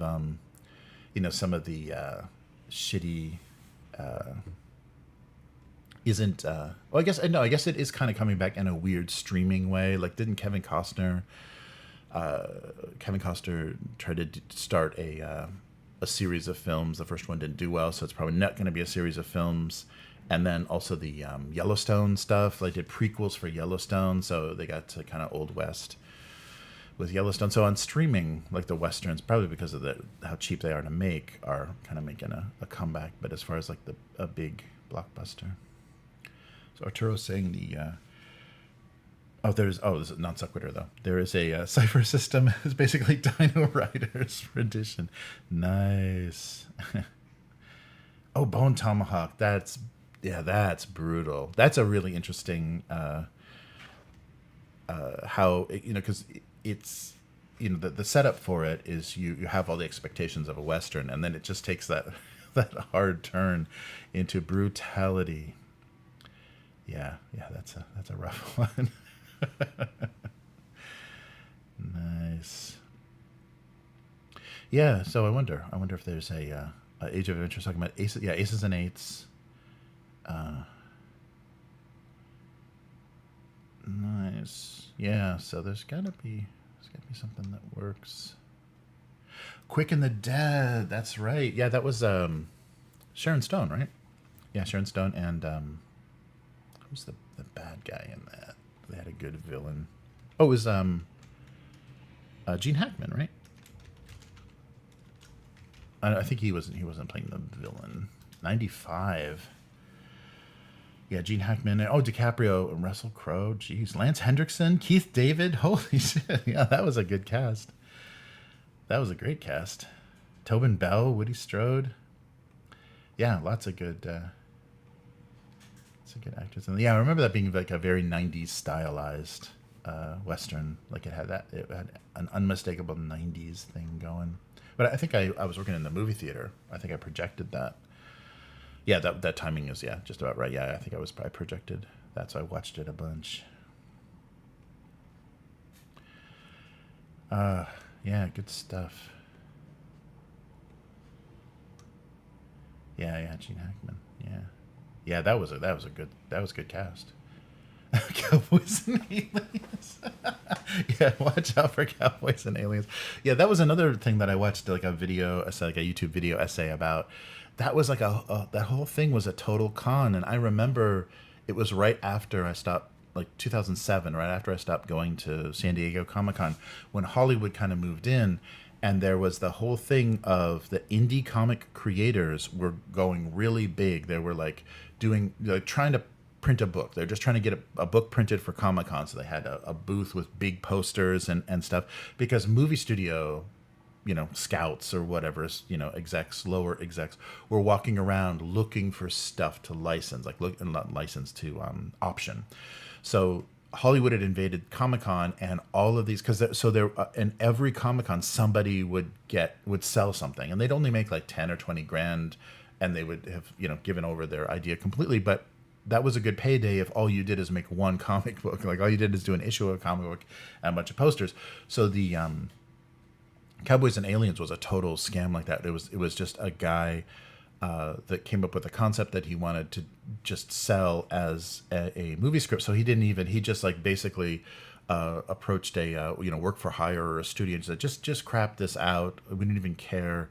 some of the shitty isn't well, I guess it is kind of coming back in a weird streaming way. Like, didn't Kevin Costner tried to start a series of films? The first one didn't do well, so it's probably not going to be a series of films. And then also the Yellowstone stuff, like, did prequels for Yellowstone, so they got to kind of Old West with Yellowstone. So on streaming, like, the westerns, probably because of how cheap they are to make, are kind of making a comeback. But as far as like a big blockbuster, so Arturo's saying this is non sequitur though. There is a cipher system. It's basically Dino Riders rendition. Nice. Oh, Bone Tomahawk. That's brutal. That's a really interesting how because it's the setup for it is you have all the expectations of a western, and then it just takes that hard turn into brutality. Yeah, that's a rough one. Nice. Yeah, so I wonder if there's a Age of Adventure talking about aces. Yeah, aces and eights. Nice. Yeah, so there's gotta be something that works. Quick and the Dead. That's right. Yeah, that was Sharon Stone, right? Yeah, Sharon Stone, and who's the bad guy in that? They had a good villain. Oh, it was Gene Hackman, right? I think he wasn't playing the villain. 95. Yeah, Gene Hackman. Oh, DiCaprio and Russell Crowe. Jeez, Lance Hendrickson, Keith David. Holy shit! Yeah, that was a good cast. That was a great cast. Tobin Bell, Woody Strode. Yeah, lots of good actors. And yeah, I remember that being like a very 90s stylized western. Like, it had an unmistakable 90s thing going. But I think I was working in the movie theater. I think I projected that. Yeah, that timing is just about right. Yeah, I think I projected that, so I watched it a bunch. Yeah, good stuff. Yeah, Gene Hackman. Yeah, that was good cast. Cowboys and aliens. Yeah, watch out for cowboys and aliens. Yeah, that was another thing that I watched, like a YouTube video essay about. That was like that whole thing was a total con, and I remember it was right after I stopped, like 2007, right after I stopped going to San Diego Comic-Con, when Hollywood kind of moved in, and there was the whole thing of the indie comic creators were going really big. They were like trying to print a book. They're just trying to get a book printed for Comic-Con, so they had a booth with big posters and stuff, because movie studio scouts or whatever, lower execs were walking around looking for stuff to license, not license to option. So Hollywood had invaded Comic-Con, and all of these, in every Comic-Con somebody would sell something, and they'd only make like 10 or 20 grand, and they would have given over their idea completely, but that was a good payday if all you did is make one comic book. Like all you did is do an issue of a comic book and a bunch of posters. So the Cowboys and Aliens was a total scam like that. It was just a guy that came up with a concept that he wanted to just sell as a movie script. So he just like basically approached a work for hire or a studio and said, just crap this out. We don't even care,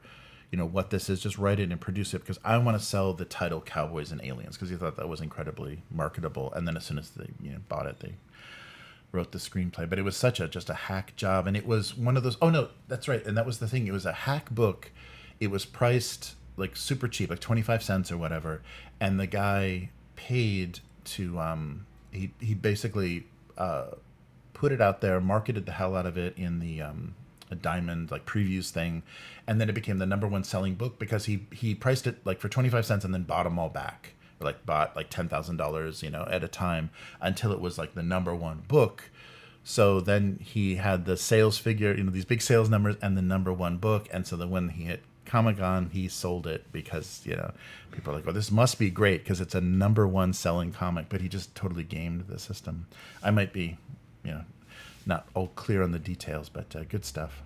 what this is. Just write it and produce it because I want to sell the title Cowboys and Aliens because he thought that was incredibly marketable. And then as soon as they bought it, they wrote the screenplay. But it was just a hack job, and it was one of those. Oh no, that's right. And that was the thing. It was a hack book. It was priced like super cheap, like 25 cents or whatever. And the guy paid to he basically put it out there, marketed the hell out of it in the a diamond like previews thing, and then it became the number one selling book because he priced it like for 25 cents and then bought them all back, or like bought like $10,000 at a time until it was like the number one book. So then he had the sales figure, these big sales numbers and the number one book, and so then when he hit Comic-Con, he sold it because people are like, oh, this must be great because it's a number one selling comic, but he just totally gamed the system. I might be not all clear on the details, but good stuff.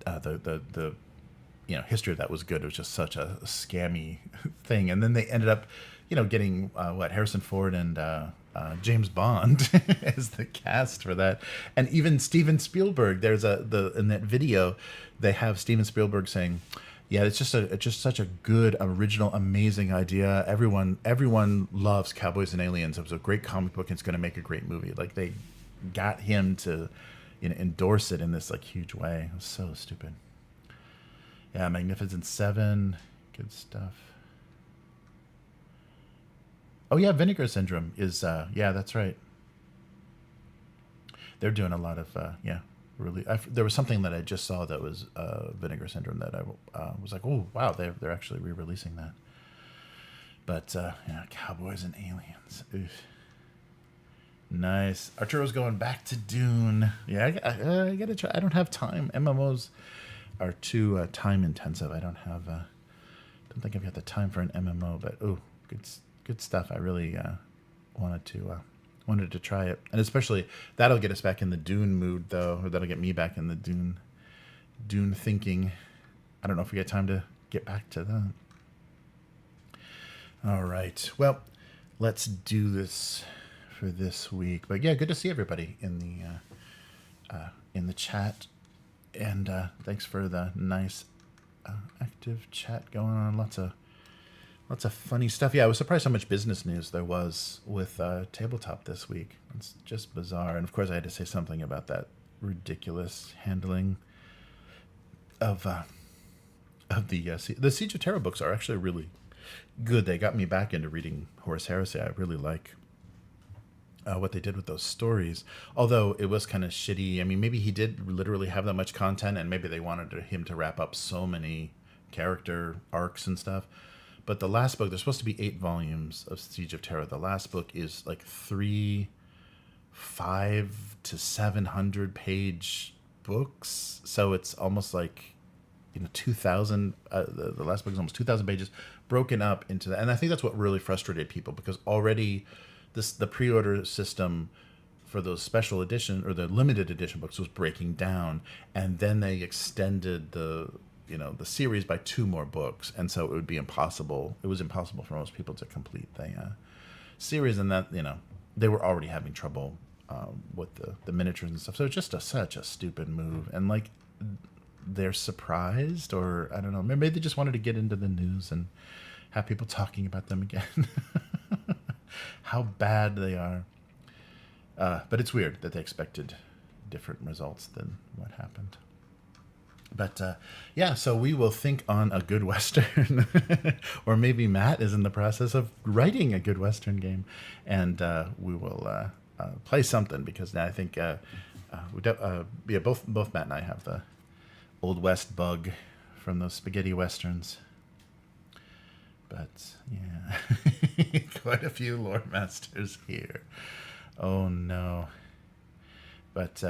The history of that was good. It was just such a scammy thing, and then they ended up getting Harrison Ford and James Bond as the cast for that, and even Steven Spielberg. There's in that video they have Steven Spielberg saying, yeah, it's just such a good, original, amazing idea. Everyone loves Cowboys and Aliens. It was a great comic book, and it's going to make a great movie. Like they got him to endorse it in this like huge way. It was so stupid. Yeah, Magnificent Seven, good stuff. Oh yeah, Vinegar Syndrome is yeah, that's right. They're doing a lot of really. There was something that I just saw that was Vinegar Syndrome that I was like, oh wow, they're actually re-releasing that. But Cowboys and Aliens. Oof. Nice. Arturo's going back to Dune. Yeah, I gotta try. I don't have time. MMOs are too time intensive. I don't think I've got the time for an MMO. But good stuff. I really wanted to try it, and especially that'll get us back in the Dune mood, though, or that'll get me back in the Dune thinking. I don't know if we get time to get back to that. All right. Well, let's do this for this week. But yeah, good to see everybody in the chat, and thanks for the nice active chat going on. Lots of funny stuff. Yeah, I was surprised how much business news there was with Tabletop this week. It's just bizarre. And of course, I had to say something about that ridiculous handling of the Siege of Terror books are actually really good. They got me back into reading Horus Heresy. I really like what they did with those stories, although it was kind of shitty. I mean, maybe he did literally have that much content, and maybe they wanted him to wrap up so many character arcs and stuff. But the last book, there's supposed to be 8 volumes of Siege of Terror. The last book is like 500 to 700 page books, so it's almost like 2,000. The last book is almost 2,000 pages, broken up into that. And I think that's what really frustrated people, because already the pre-order system for those special edition or the limited edition books was breaking down, and then they extended the series by 2 more books, and so it would be impossible. It was impossible for most people to complete the series, and that they were already having trouble with the miniatures and stuff. So it's just such a stupid move, and like they're surprised, or I don't know, maybe they just wanted to get into the news and have people talking about them again. How bad they are. But it's weird that they expected different results than what happened. But so we will think on a good Western, or maybe Matt is in the process of writing a good Western game, and we will play something, because now I think both Matt and I have the Old West bug from those spaghetti Westerns. But yeah, quite a few lore masters here. Oh no. But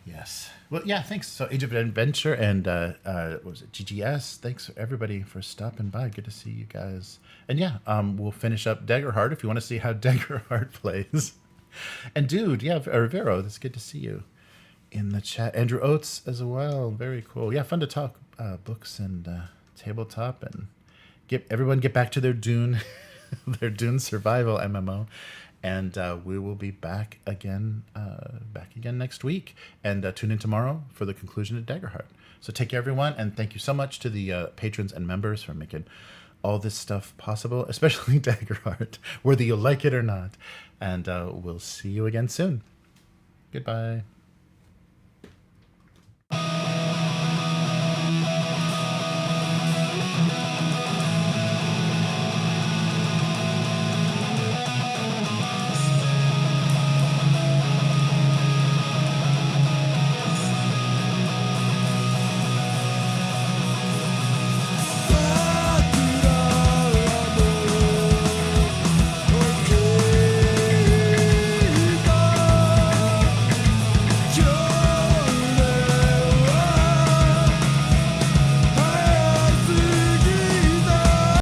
Yes. Well, yeah, thanks. So Age of Adventure and what was it, GGS? Thanks everybody for stopping by. Good to see you guys. And yeah, we'll finish up Daggerheart if you want to see how Daggerheart plays. And dude, yeah, Rivero, it's good to see you in the chat. Andrew Oates as well. Very cool. Yeah, fun to talk books and tabletop and everyone get back to their Dune, their Dune survival MMO. And we will be back again next week. And tune in tomorrow for the conclusion of Daggerheart. So take care, everyone, and thank you so much to the patrons and members for making all this stuff possible, especially Daggerheart, whether you like it or not. And we'll see you again soon. Goodbye.